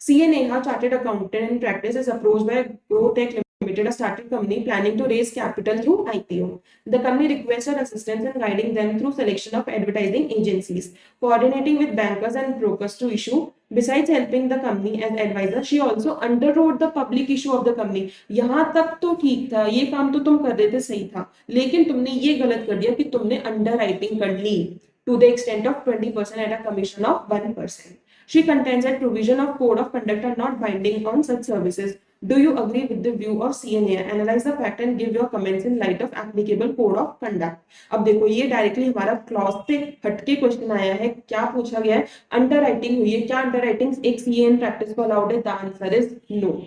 CA Neha, chartered accountant in practice, is approached by Growtech Limited, a startup company planning to raise capital through IPO. The company requested assistance in guiding them through selection of advertising agencies, coordinating with bankers and brokers to issue. Besides helping the company as advisor, she also underwrote the public issue of the company. यहाँ तक तो ठीक था, ये काम तो तुम कर रहे थे, सही था, लेकिन तुमने ये गलत कर दिया कि तुमने अंडरराइटिंग कर ली to the extent of 20% at a commission of 1%. She contends that provision of code of conduct are not binding on such services. Do you agree with the view of CNA? Analyze the fact and give your comments in light of applicable code of conduct. अब देखो ये directly हमारा clause से हटके question आया है. क्या पूछा गया है? अंडरराइटिंग हुई है. क्या अंडरराइटिंग एक सीए इन प्रैक्टिस को अलाउड है? The answer is no.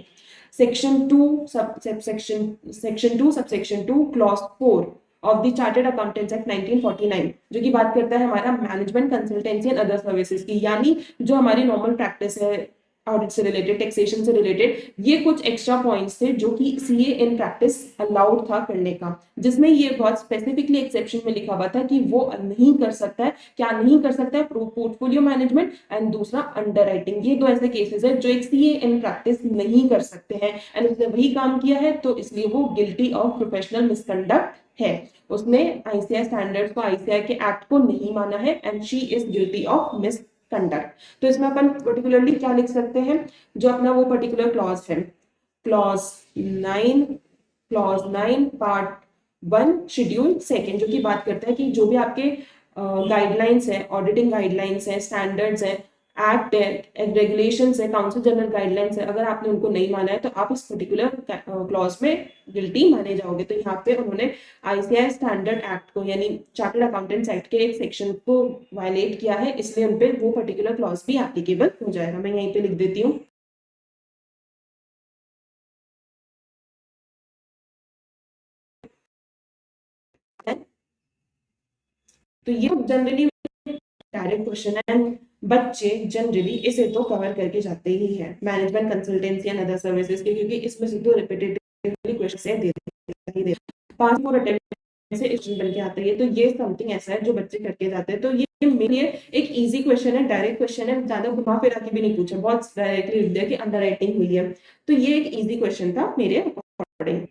Section 2 subsection 2 clause 4 of the chartered accountants act 1949 जो कि बात करता है हमारा management consultancy and other services की. यानी जो हमारी नॉर्मल प्रैक्टिस है ऑडिट से रिलेटेड, टैक्सेशन से रिलेटेड, ये कुछ एक्स्ट्रा पॉइंट्स थे जो कि सीए इन प्रैक्टिस अलाउड था करने का, जिसमें ये बहुत स्पेसिफिकली एक्सेप्शन में लिखा हुआ था कि वो नहीं कर सकता है. क्या नहीं कर सकता है? पोर्टफोलियो मैनेजमेंट एंड दूसरा अंडरराइटिंग. ये दो ऐसे केसेस है जो एक सीए इन प्रैक्टिस नहीं कर सकते हैं, एंड उसने वही काम किया है तो इसलिए वो गिल्टी ऑफ प्रोफेशनल मिसकंडक्ट है. उसने आईसीआई स्टैंडर्ड्स को, आईसीआई के एक्ट को नहीं माना है, and she is guilty of misconduct. तो इसमें अपन पर्टिकुलरली क्या लिख सकते हैं? जो अपना वो पर्टिकुलर क्लॉज है, क्लॉज 9 पार्ट 1 शेड्यूल सेकेंड, जो कि बात करता है कि जो भी आपके गाइडलाइंस है, ऑडिटिंग गाइडलाइंस है, स्टैंडर्ड्स है, एक्ट है, रेगुलेशंस है, काउंसिल जनरल गाइडलाइंस है, अगर आपने उनको नहीं माना है तो आप इस पर्टिकुलर क्लॉज में गिल्टी माने जाओगे. तो यहाँ पे उन्होंने आईसीआई स्टैंडर्ड एक्ट को यानी चार्टर्ड अकाउंटेंट्स एक्ट के एक सेक्शन को वायलेट किया है, इसलिए उनपे वो पर्टिकुलर क्लॉज भी एप्लीकेबल हो जाएगा. मैं यहीं पे लिख देती हूँ. तो ये जनरली डायरेक्ट क्वेश्चन है, बच्चे जनरली इसे तो कवर करके जाते ही है management consultancy and other services के, क्योंकि इसमें से तो रिपीटेटिवली क्वेश्चन है, दे 5 अटेम्प्ट से क्वेश्चन बन के आता है. तो ये समथिंग ऐसा है जो बच्चे करके जाते हैं. तो ये मेरे लिए एक इजी क्वेश्चन है, डायरेक्ट क्वेश्चन है, ज्यादा घुमा फिरा के भी नहीं पूछा, बहुत डायरेक्टली लिख दिया कि अंडरराइटिंग हुई है. तो ये एक इजी क्वेश्चन था मेरे according.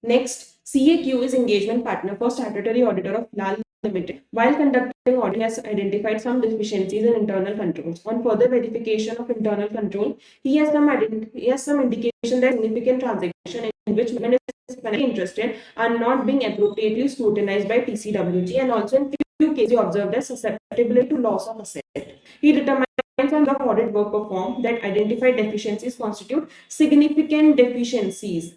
Next, CAQ is engagement partner for statutory auditor of Lal Limited. While conducting audit, has identified some deficiencies in internal controls. On further verification of internal control, he has some indication that significant transaction in which man is interested are not being appropriately scrutinized by TCWG, and also in few cases observed as susceptible to loss of asset. He determines on the audit work performed that identified deficiencies constitute significant deficiencies.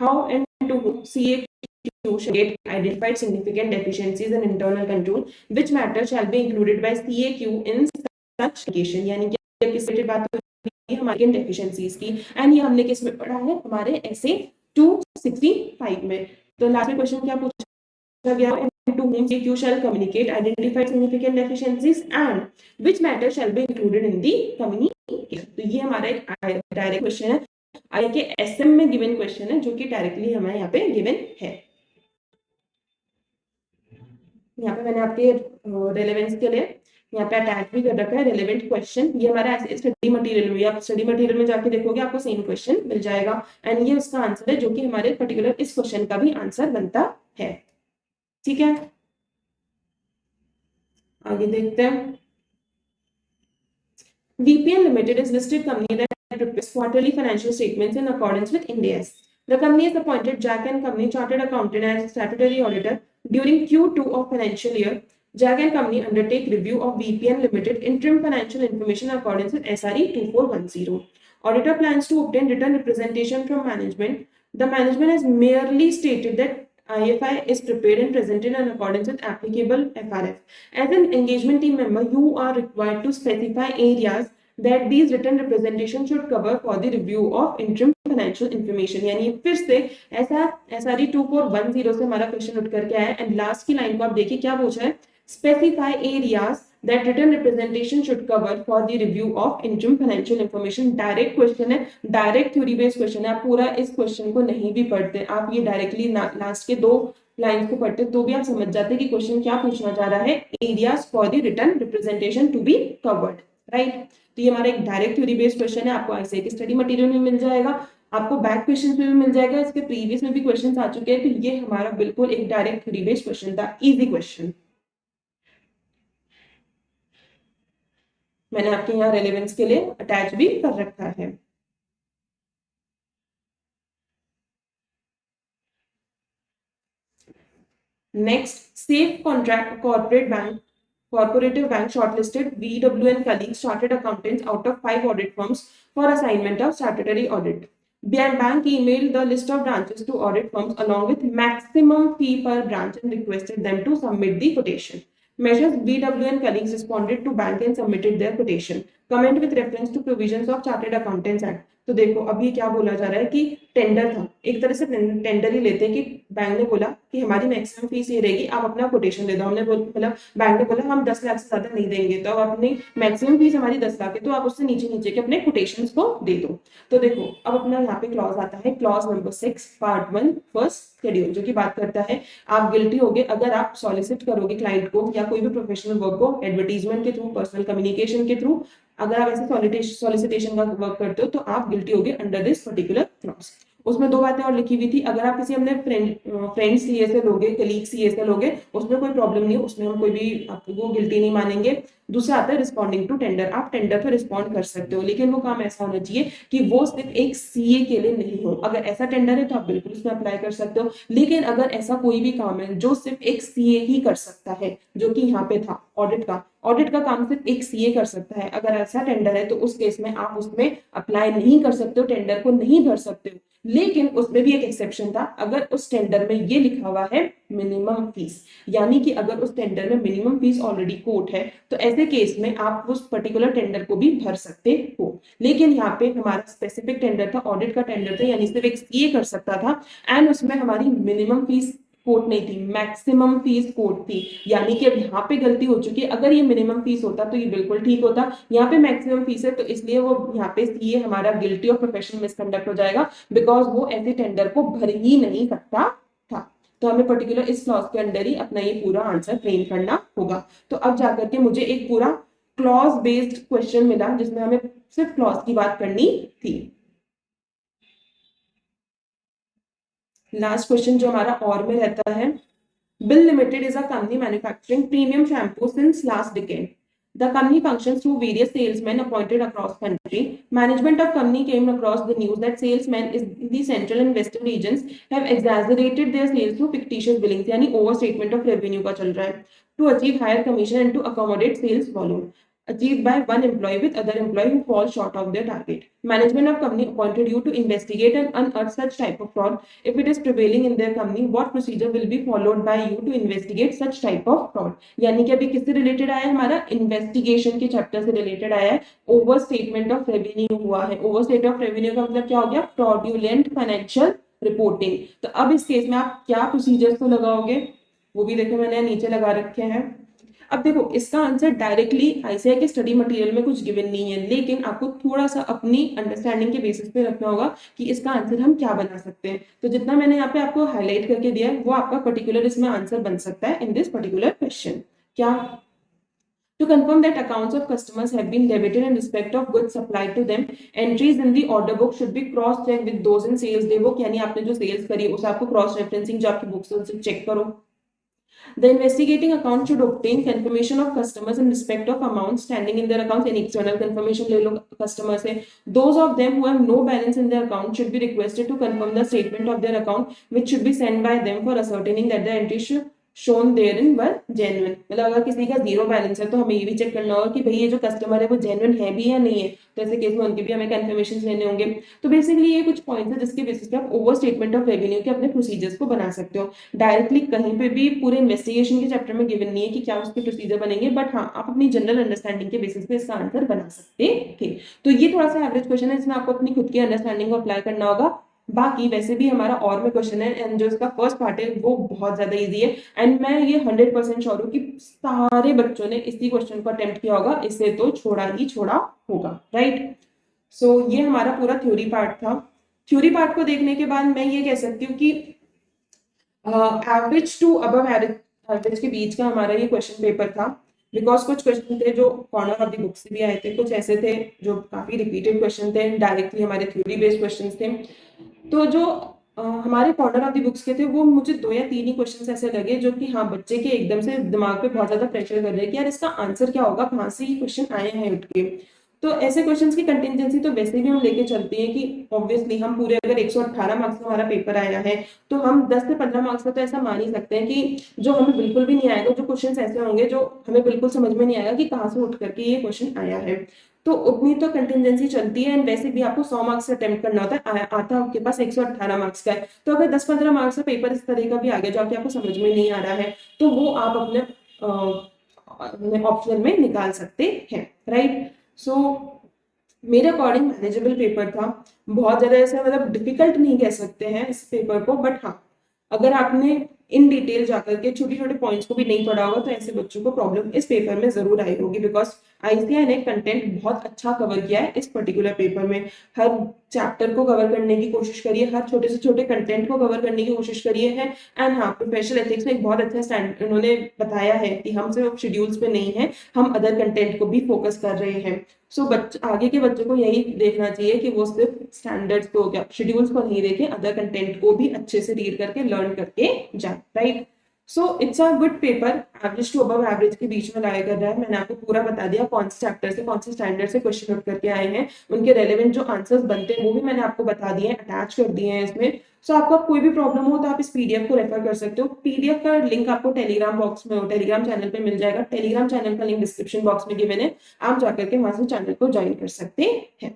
How and to whom CAQ shall get identified significant deficiencies in internal control, which matter shall be included by CAQ in such application. यानी कि किस related बात हो रही है हमारी deficiencies की, and ये हमने किस में पढ़ा है? हमारे ऐसे 265 में. तो लास्ट में क्वेश्चन क्या पूछा गया? and to whom you shall communicate, identify significant deficiencies and which matter shall be included in the communication. तो ये हमारा एक डायरेक्ट क्वेश्चन है, आई के एसएम में गिवन क्वेश्चन है जो कि डायरेक्टली हमें यहाँ पे गिवन है। यहाँ पे मैंने आपके रेलेवेंस के लिए यहाँ पे अटैच भी कर रखा है रेलेवेंट क्वेश्चन। ये हमारा स्टडी मटेरियल में, आप स्टडी मटेरियल में जाके देखोगे आपको सेम क्वेश्चन मिल जाएगा एंड ये उसका आंसर है जो कि हमारे पर्टिकुलर इस क्वेश्चन का भी आंसर बनता है। ठीक है, आगे देखते हैं। VPN Limited is listed company that prepares quarterly financial statements in accordance with Ind AS. The company has appointed Jack and Company Chartered Accountant as statutory auditor during Q2 of financial year. Jack and Company undertake review of VPN Limited interim financial information in accordance with SRE 2410. Auditor plans to obtain written representation from management. The management has merely stated that IFI is prepared and presented in accordance with applicable FRF. As an engagement team member, you are required to specify areas that these written representation should cover for the review of interim financial information। यानी फिर से ऐसा SRE 2410 से हमारा question उठ करके आया and last की लाइन को आप देखिए क्या पूछा है, specify areas that written representation should cover for the review of interim financial information। Direct question है, डायरेक्ट थ्योरी बेस्ड क्वेश्चन है। आप पूरा इस क्वेश्चन को नहीं भी पढ़ते, आप ये डायरेक्टली लास्ट के 2 लाइन को पढ़ते तो भी आप समझ जाते कि क्वेश्चन क्या पूछना जा रहा है, areas for the written representation to be covered, right. तो ये हमारा एक डायरेक्ट थ्योरी बेस्ड क्वेश्चन है, आपको आईसीआई के स्टडी मटेरियल में मिल जाएगा, आपको बैक क्वेश्चन में भी मिल जाएगा, इसके प्रीवियस में भी क्वेश्चन आ चुके हैं। तो ये हमारा बिल्कुल एक डायरेक्ट थ्योरी बेस्ड क्वेश्चन था, इजी क्वेश्चन। मैंने आपके यहाँ रेलेवेंस के लिए अटैच भी कर रखा है। Next, safe contract corporative bank shortlisted VW and colleagues chartered accountants out of 5 audit firms for assignment of statutory audit. Bank emailed the list of branches to audit firms along with maximum fee per branch and requested them to submit the quotation. Measures VW and colleagues responded to bank and submitted their quotation. Comment with reference to provisions of Chartered Accountants Act. तो देखो अभी क्या बोला जा रहा है कि tender था, एक तरह से टेंडर ही लेते हैं कि बैंक ने बोला कि हमारी मैक्सिमम फीस ये रहेगी, आप अपना कोटेशन दे दो। हमने मतलब बैंक ने बोला हम 10 लाख से ज्यादा नहीं देंगे, तो अब अपनी मैक्सिमम फीस हमारी 10 लाख है, तो आप उससे नीचे नीचे के अपने कोटेशन को दे दो। तो देखो अब अपना यहाँ पे क्लॉज आता है, clause number 6 part 1 first schedule, जो की बात करता है आप गिल्टी होगे अगर आप सॉलिसिट करोगे क्लाइंट को या कोई भी प्रोफेशनल वर्क को एडवर्टीजमेंट के थ्रू, पर्सनल कम्युनिकेशन के थ्रू, अगर आप ऐसे सॉलिसिटेशन का वर्क करते हो तो आप गिल्टी होगे अंडर दिस पर्टिकुलर क्लॉज। उसमें 2 बातें और लिखी हुई थी, अगर आप किसी अपने फ्रेंड सीए से लोगे, कलीग सीए से लोगे, उसमें कोई प्रॉब्लम नहीं है, उसमें हम कोई भी आपको गिल्टी नहीं मानेंगे। दूसरा आता है रिस्पॉन्डिंग टू टेंडर, आप टेंडर पर रिस्पॉन्ड कर सकते हो, लेकिन वो काम ऐसा होना चाहिए कि वो सिर्फ एक सीए के लिए नहीं हो। अगर ऐसा टेंडर है तो आप बिल्कुल उसमें अप्लाई कर सकते हो, लेकिन अगर ऐसा कोई भी काम है जो सिर्फ एक सीए ही कर सकता है, जो कि यहाँ पे था ऑडिट का काम सिर्फ एक सीए कर सकता है, अगर ऐसा टेंडर है तो उस केस में आप उसमें अप्लाई नहीं कर सकते हो, टेंडर को नहीं भर सकते हो। लेकिन उसमें भी एक एक्सेप्शन था, अगर उस टेंडर में ये लिखा हुआ है मिनिमम फीस, यानी कि अगर उस टेंडर में मिनिमम फीस ऑलरेडी कोट है तो ऐसे केस में आप उस पर्टिकुलर टेंडर को भी भर सकते हो। लेकिन यहाँ पे हमारा स्पेसिफिक टेंडर था, ऑडिट का टेंडर था, यानी सिर्फ एक सीए कर सकता था एंड उसमें हमारी मिनिमम फीस कोट नहीं थी, मैक्सिमम फीस कोट थी। यानी कि अब यहाँ पे गलती हो चुकी है, अगर ये मिनिमम फीस होता तो ये बिल्कुल ठीक होता, यहाँ पे मैक्सिमम फीस है तो इसलिए वो यहाँ पे सीए हमारा गिल्टी ऑफ प्रोफेशनल मिसकंडक्ट हो जाएगा, बिकॉज वो ऐसे टेंडर को भर ही नहीं सकता था। तो हमें पर्टिकुलर इस क्लॉज के अंडर ही अपना ये पूरा आंसर फ्रेम करना होगा। तो अब जाकर के मुझे एक पूरा क्लॉज बेस्ड क्वेश्चन मिला जिसमें हमें सिर्फ क्लॉज की बात करनी थी। लास्ट क्वेश्चन जो हमारा और में रहता है, Bill Limited is a company manufacturing premium shampoo since last decade. The company functions through various salesmen appointed across country. Management of company came across the news that salesmen in the central and western regions have exaggerated their sales through fictitious billings, यानी overstatement of revenue का चल रहा है, to achieve higher commission and to accommodate sales volume achieved by one employee with other employee who fall short of their target. Management of company appointed you to investigate and unearth such type of fraud. If it is prevailing in their company, what procedure will be followed by you to investigate such type of fraud? यानी कि अभी किससे related आया है, हमारा investigation के chapter से related आया है। ओवर स्टेटमेंट ऑफ रेवेन्यू हुआ है, ओवर स्टेट ऑफ रेवेन्यू का मतलब क्या हो गया, फ्रॉडुलेंट फाइनेंशियल रिपोर्टिंग। तो अब इस केस में आप क्या प्रोसीजर्स को लगाओगे, वो भी देखो मैंने नीचे लगा रखे हैं। अब देखो इसका आंसर डायरेक्टली आईसीआई के स्टडी मटेरियल में कुछ गिवन नहीं है, लेकिन आपको थोड़ा सा अपनी अंडरस्टैंडिंग के बेसिस पे रखना होगा कि इसका आंसर हम क्या बना सकते हैं। तो जितना मैंने यहाँ पे आपको हाईलाइट करके दिया है वो आपका पर्टिकुलर इसमें आंसर बन सकता है इन दिस पर्टिकुलर क्वेश्चन। क्या? To confirm that accounts of customers have been debited in respect of goods supplied to them, entries in the order book should be cross checked with those in sales day book, यानी आपने जो sales करी उसे आपको cross referencing जो आपकी books है उसे चेक करो। The investigating account should obtain confirmation of customers in respect of amounts standing in their accounts, any external confirmation ले लो customer से। Those of them who have no balance in their account should be requested to confirm the statement of their account, which should be sent by them for ascertaining that the entries should shown there in were genuine. मतलब अगर किसी का zero balance है तो हमें ये भी check करना होगा कि भाई ये जो कस्टमर है वो जेन्युइन है भी या नहीं है, तो ऐसे केस में उनके भी हमें कंफर्मेशन लेने होंगे। तो बेसिकली ये कुछ पॉइंट्स है जिसके बेसिस पे आप ओवर स्टेटमेंट ऑफ रेवेन्यू के अपने प्रोसीजर्स को बना सकते हो। डायरेक्टली कहीं पे भी पूरे इन्वेस्टिगेशन के चैप्टर में गिवन नहीं है कि क्या उसके प्रोसीजर बनेंगे, बट हाँ आप अपनी जनरल अंडरस्टैंडिंग के बेसिस पे इसका आंसर बना सकते थे। तो ये थोड़ा सा एवरेज क्वेश्चन है, इसमें आपको अपनी खुद की अंडरस्टैंडिंग को अप्लाई करना होगा। बाकी वैसे भी हमारा और में क्वेश्चन है एंड जो इसका फर्स्ट पार्ट है वो बहुत ज्यादा इजी है, एंड मैं ये 100% श्योर हूँ कि सारे बच्चों ने इसी क्वेश्चन को अटेम्प्ट किया होगा, इसे तो छोड़ा ही छोड़ा होगा, राइट। सो ये हमारा पूरा थ्योरी पार्ट था। थ्योरी पार्ट को देखने के बाद मैं ये कह सकती हूँ कि एवरेज टू अबव एवरेज के बीच का हमारा ये क्वेश्चन पेपर था, बिकॉज कुछ क्वेश्चन थे जो कॉर्नर ऑफ द बुक से भी आए थे, कुछ ऐसे थे जो काफी रिपीटेड क्वेश्चन थे, डायरेक्टली हमारे थ्योरी बेस्ड क्वेश्चन थे। तो जो हमारे कॉर्नर ऑफ द बुक्स के थे वो मुझे 2 या 3 ही क्वेश्चन ऐसे लगे जो कि हाँ बच्चे के एकदम से दिमाग पे बहुत ज्यादा प्रेशर कर रहे हैं कि यार इसका आंसर क्या होगा, कहाँ से ये क्वेश्चन आए हैं उठ के। तो ऐसे क्वेश्चंस की कंटिजेंसी तो वैसे भी हम लेके चलते हैं कि ऑब्वियसली हम पूरे अगर 118 मार्क्स का हमारा पेपर आया है तो हम 10 से 15 मार्क्स का तो ऐसा मान ही सकते हैं कि जो हमें बिल्कुल भी नहीं आएगा, जो क्वेश्चंस ऐसे होंगे जो हमें बिल्कुल समझ में नहीं आएगा कि कहाँ से उठ करके ये क्वेश्चन आया है। तो उतनी तो कंटिजेंसी चलती है, एंड वैसे भी आपको 100 मार्क्स से अटेम्प्ट करना होता है, आता आपके पास 118 मार्क्स का है। तो अगर 10-15 मार्क्स का पेपर इस तरह का भी आ गया जो आपको समझ में नहीं आ रहा है तो वो आप अपने ऑप्शन में निकाल सकते हैं, राइट। सो मेरे अकॉर्डिंग मैनेजेबल पेपर था, बहुत ज्यादा ऐसा मतलब डिफिकल्ट नहीं कह सकते हैं इस पेपर को, बट हाँ अगर आपने इन डिटेल जाकर के छोटे छोटे पॉइंट्स को भी नहीं पढ़ा होगा तो ऐसे बच्चों को प्रॉब्लम इस पेपर में जरूर आई होगी, बिकॉज आईसीआई ने कंटेंट बहुत अच्छा कवर किया है इस पर्टिकुलर पेपर में। हर चैप्टर को कवर करने की कोशिश करिए, हर छोटे से छोटे कंटेंट को कवर करने की कोशिश करिए है। एंड हाँ प्रोफेशनल एथिक्स में एक बहुत अच्छा स्टैंड उन्होंने बताया है कि हम सिर्फ शेड्यूल्स पे नहीं है, हम अदर कंटेंट को भी फोकस कर रहे हैं। सो आगे के बच्चों को यही देखना चाहिए कि वो सिर्फ स्टैंडर्ड्स को क्या शेड्यूल्स को नहीं देखें, अदर कंटेंट को भी अच्छे से रीड करके लर्न करके जाए, right. So it's a good paper, average to above average के बीच में लाया कर रहा है। मैंने आपको पूरा बता दिया कौन से चैप्टर से कौन से स्टैंडर्ड से क्वेश्चन उठ करके आए हैं, उनके रेलेवेंट जो आंसर्स बनते हैं वो भी मैंने आपको बता दिए हैं, अटैच कर दिए हैं इसमें। सो आपको कोई भी प्रॉब्लम हो तो आप इस पीडीएफ को रेफर कर सकते हो। पीडीएफ का लिंक आपको टेलीग्राम बॉक्स में टेलीग्राम चैनल पे मिल जाएगा, टेलीग्राम चैनल का लिंक डिस्क्रिप्शन बॉक्स में गिवन है, आप जाकर के वहां से चैनल को ज्वाइन कर सकते हैं।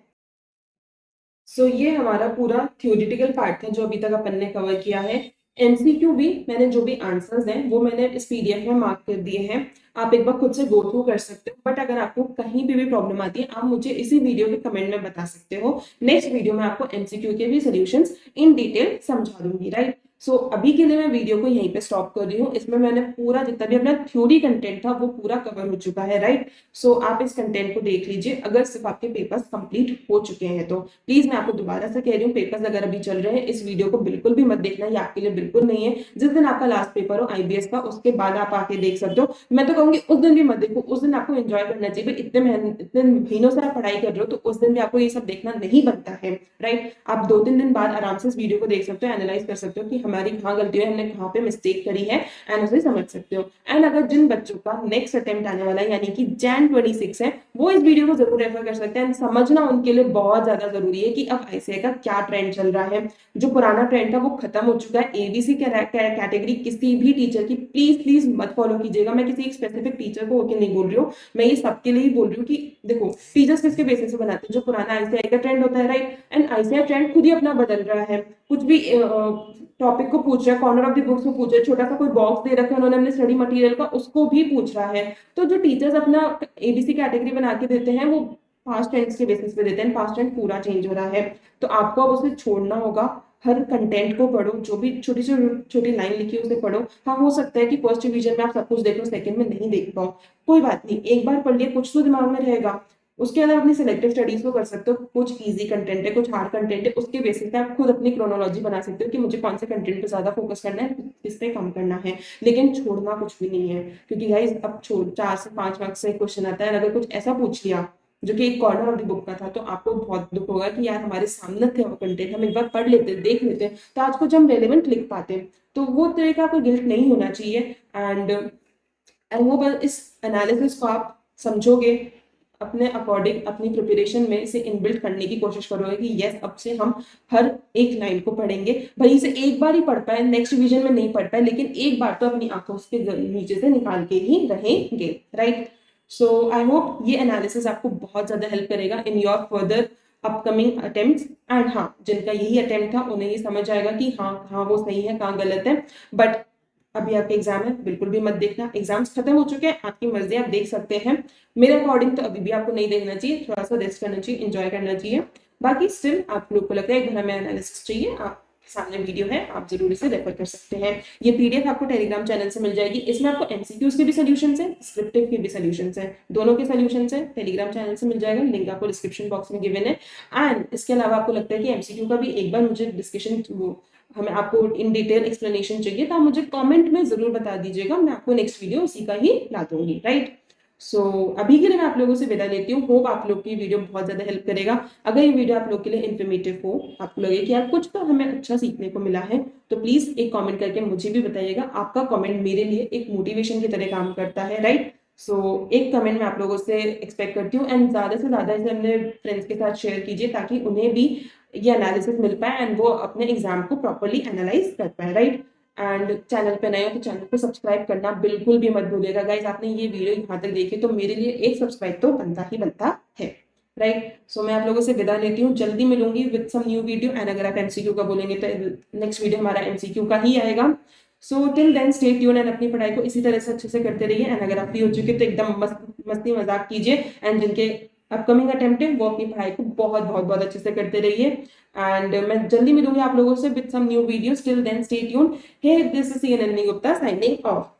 सो ये हमारा पूरा थ्योरेटिकल पार्ट था जो अभी तक अपन ने कवर किया है। एमसीक्यू भी मैंने जो भी आंसर्स हैं वो मैंने इस पीडीएफ में मार्क कर दिए हैं, आप एक बार खुद से गो थ्रू कर सकते हो। बट अगर आपको कहीं भी प्रॉब्लम आती है आप मुझे इसी वीडियो के कमेंट में बता सकते हो, नेक्स्ट वीडियो में आपको एमसीक्यू के भी सॉल्यूशंस इन डिटेल समझा दूंगी, राइट। सो अभी के लिए मैं वीडियो को यहीं पे स्टॉप कर रही हूँ, इसमें मैंने पूरा जितना भी अपना थ्योरी कंटेंट था वो पूरा कवर हो चुका है, राइट। सो आप इस कंटेंट को देख लीजिए अगर सिर्फ आपके पेपर्स कंप्लीट हो चुके हैं तो। प्लीज मैं आपको दोबारा से कह रही हूँ पेपर्स अगर अभी चल रहे हैं इस वीडियो को बिल्कुल भी मत देखना, ये आपके लिए बिल्कुल नहीं है। जिस दिन आपका लास्ट पेपर हो आईबीएस का उसके बाद आप आके देख सकते हो, मैं तो कहूंगी उस दिन भी मत देखो, उस दिन आपको एंजॉय करना चाहिए। इतने महीनों से आप पढ़ाई कर रहे हो तो उस दिन भी आपको ये सब देखना नहीं बनता है, राइट। आप 2-3 दिन बाद आराम से इस वीडियो को देख सकते हो, एनालाइज कर सकते हो कि हमारी कहाँ गलती है, हमने कहाँ पे मिस्टेक करी है, एंड उसे समझ सकते हो। एंड अगर जिन बच्चों का नेक्स्ट अटेम्प्ट आने वाला है यानी कि Jan 26 है वो इस वीडियो को जरूर रेफर कर सकते हैं। समझना उनके लिए बहुत ज्यादा जरूरी है कि अब आईसीआई का क्या ट्रेंड चल रहा है, जो पुराना ट्रेंड था वो खत्म हो चुका है। एबीसी कैटेगरी किसी भी टीचर की प्लीज प्लीज मत फॉलो कीजिएगा, मैं किसी एक स्पेसिफिक टीचर को होकर नहीं बोल रही हूँ, मैं ये सबके लिए ही बोल रही हूँ कि देखो टीचर्स किसके बेसिस से बनाते हैं, जो पुराना आईसीआई का ट्रेंड होता है, राइट। एंड आईसीआई ट्रेंड खुद ही अपना बदल रहा है, कुछ भी टॉपिक को पूछ रहा है, कॉर्नर ऑफ द बुक्स को पूछ रहा है, छोटा सा कोई बॉक्स दे रखा है उन्होंने अपने स्टडी मटेरियल का उसको भी पूछ रहा है। तो जो टीचर्स अपना एबीसी कैटेगरी बना के देते हैं वो पास्ट टेंस के बेसिस पे देते हैं, पास्ट टेंस पूरा चेंज हो रहा है, तो आपको अब उसे छोड़ना होगा। हर कंटेंट को पढ़ो, जो भी छोटी से छोटी लाइन लिखी है उसे पढ़ो। हाँ, हो सकता है कि फर्स्ट रिवीजन में आप सब कुछ देख लो, सेकंड में नहीं देख पाओ, कोई बात नहीं, एक बार पढ़ लिया कुछ तो दिमाग में रहेगा। उसके बाद आप अपनी सिलेक्टिव स्टडीज को कर सकते हो, कुछ इजी कंटेंट है, कुछ हार्ड कंटेंट है, उसके बेसिस पे आप खुद अपनी क्रोनोलॉजी बना सकते हो कि मुझे कौन से कंटेंट पे ज्यादा फोकस करना है, किस पे कम करना है। लेकिन छोड़ना कुछ भी नहीं है, क्योंकि गाइस अब छोड़ 4 से 5 मार्क्स से क्वेश्चन आता है, अगर कुछ ऐसा पूछ लिया जो कि एक कॉर्नर ऑफ द बुक का था, तो आपको बहुत दुख होगा कि यार हमारे सामने थे वो कंटेंट, हम एक बार पढ़ लेते, देख लेते, तो आज कुछ हम रेलिवेंट लिख पाते। तो वो तरह का कोई गिल्ट नहीं होना चाहिए। एंड वो बस इस एनालिसिस को आप समझोगे, अपने अकॉर्डिंग अपनी प्रिपरेशन में इसे इनबिल्ट करने की कोशिश करोगे कि यस, अब से हम हर एक लाइन को पढ़ेंगे, भले इसे एक बार ही पढ़ पाए, नेक्स्ट रिवीजन में नहीं पढ़ पाए, लेकिन एक बार तो अपनी आंखों के नीचे से निकाल के ही रहेंगे, राइट। सो आई होप ये एनालिसिस आपको बहुत ज्यादा हेल्प करेगा in your further upcoming attempts. And हाँ, जिनका यही अटेम्प्ट था उन्हें ये समझ आएगा कि हाँ कहाँ वो सही है, कहाँ गलत है। बट अभी आपके एग्जाम है, बिल्कुल भी मत देखना, एग्जाम्स खत्म हो चुके हैं, आपकी मर्जी, आप देख सकते हैं। मेरे अकॉर्डिंग तो अभी भी आपको नहीं देखना चाहिए, थोड़ा सा रेस्ट करना चाहिए, एंजॉय करना चाहिए। बाकी स्टिल आप लोग को लगता है एक घर में एनालिसिस चाहिए, आप सामने वीडियो है, आप जरूर इसे रेफर कर सकते हैं। ये पीडीएफ आपको टेलीग्राम चैनल से मिल जाएगी, इसमें आपको एमसीक्यूज के भी सोल्यूशंस हैं, डिस्क्रिप्टिव के भी सोल्यूशंस हैं, दोनों के सोल्यूशंस हैं, टेलीग्राम चैनल से मिल जाएगा, लिंक आपको डिस्क्रिप्शन बॉक्स में गिवन है। एंड इसके अलावा आपको लगता है कि एमसीक्यू का भी एक बार मुझे डिस्कशन, हमें आपको इन डिटेल एक्सप्लेनेशन चाहिए, तो आप मुझे कमेंट में जरूर बता दीजिएगा, मैं आपको नेक्स्ट वीडियो उसी का ही ला दूंगी, राइट। सो अभी के लिए मैं आप लोगों से विदा लेती हूँ, होप आप लोग की वीडियो बहुत ज्यादा हेल्प करेगा। अगर ये वीडियो आप लोग के लिए इन्फॉर्मेटिव हो, आपको लगे कि यार कुछ तो हमें अच्छा सीखने को मिला है, तो प्लीज एक कमेंट करके मुझे भी बताइएगा। आपका कमेंट मेरे लिए एक मोटिवेशन की तरह काम करता है, राइट। सो एक कमेंट मैं आप लोगों से एक्सपेक्ट करती हूँ, एंड ज्यादा से ज्यादा इसे अपने फ्रेंड्स के साथ शेयर कीजिए, ताकि उन्हें भी ये एनालिसिस मिल पाए एंड वो अपने एग्जाम को प्रॉपरली एनालाइज कर पाए, राइट। एंड चैनल पे नए हो तो चैनल को सब्सक्राइब करना बिल्कुल भी मत भूलिएगा गाइज। आपने ये वीडियो यहाँ तक देखी तो मेरे लिए एक सब्सक्राइब तो बनता ही बनता है, राइट। सो मैं आप लोगों से विदा लेती हूँ, जल्दी मिलूंगी with some new video. And अगर आप एमसीक्यू का बोलेंगे तो नेक्स्ट वीडियो हमारा एमसीक्यू का ही आएगा। So till then stay tune and अपनी पढ़ाई को इसी तरह से अच्छे से करते रहिए। एंड अगर आप फ्री हो चुके तो एकदम मस्ती मजाक कीजिए, एंड जिनके अपकमिंग अटेम्प्ट है वो अपनी पढ़ाई को बहुत बहुत बहुत अच्छे से करते रहिए। एंड मैं जल्दी मिलूंगी आप लोगों से with some new videos. Till then stay tune. Hey, this is C N Gupta signing of.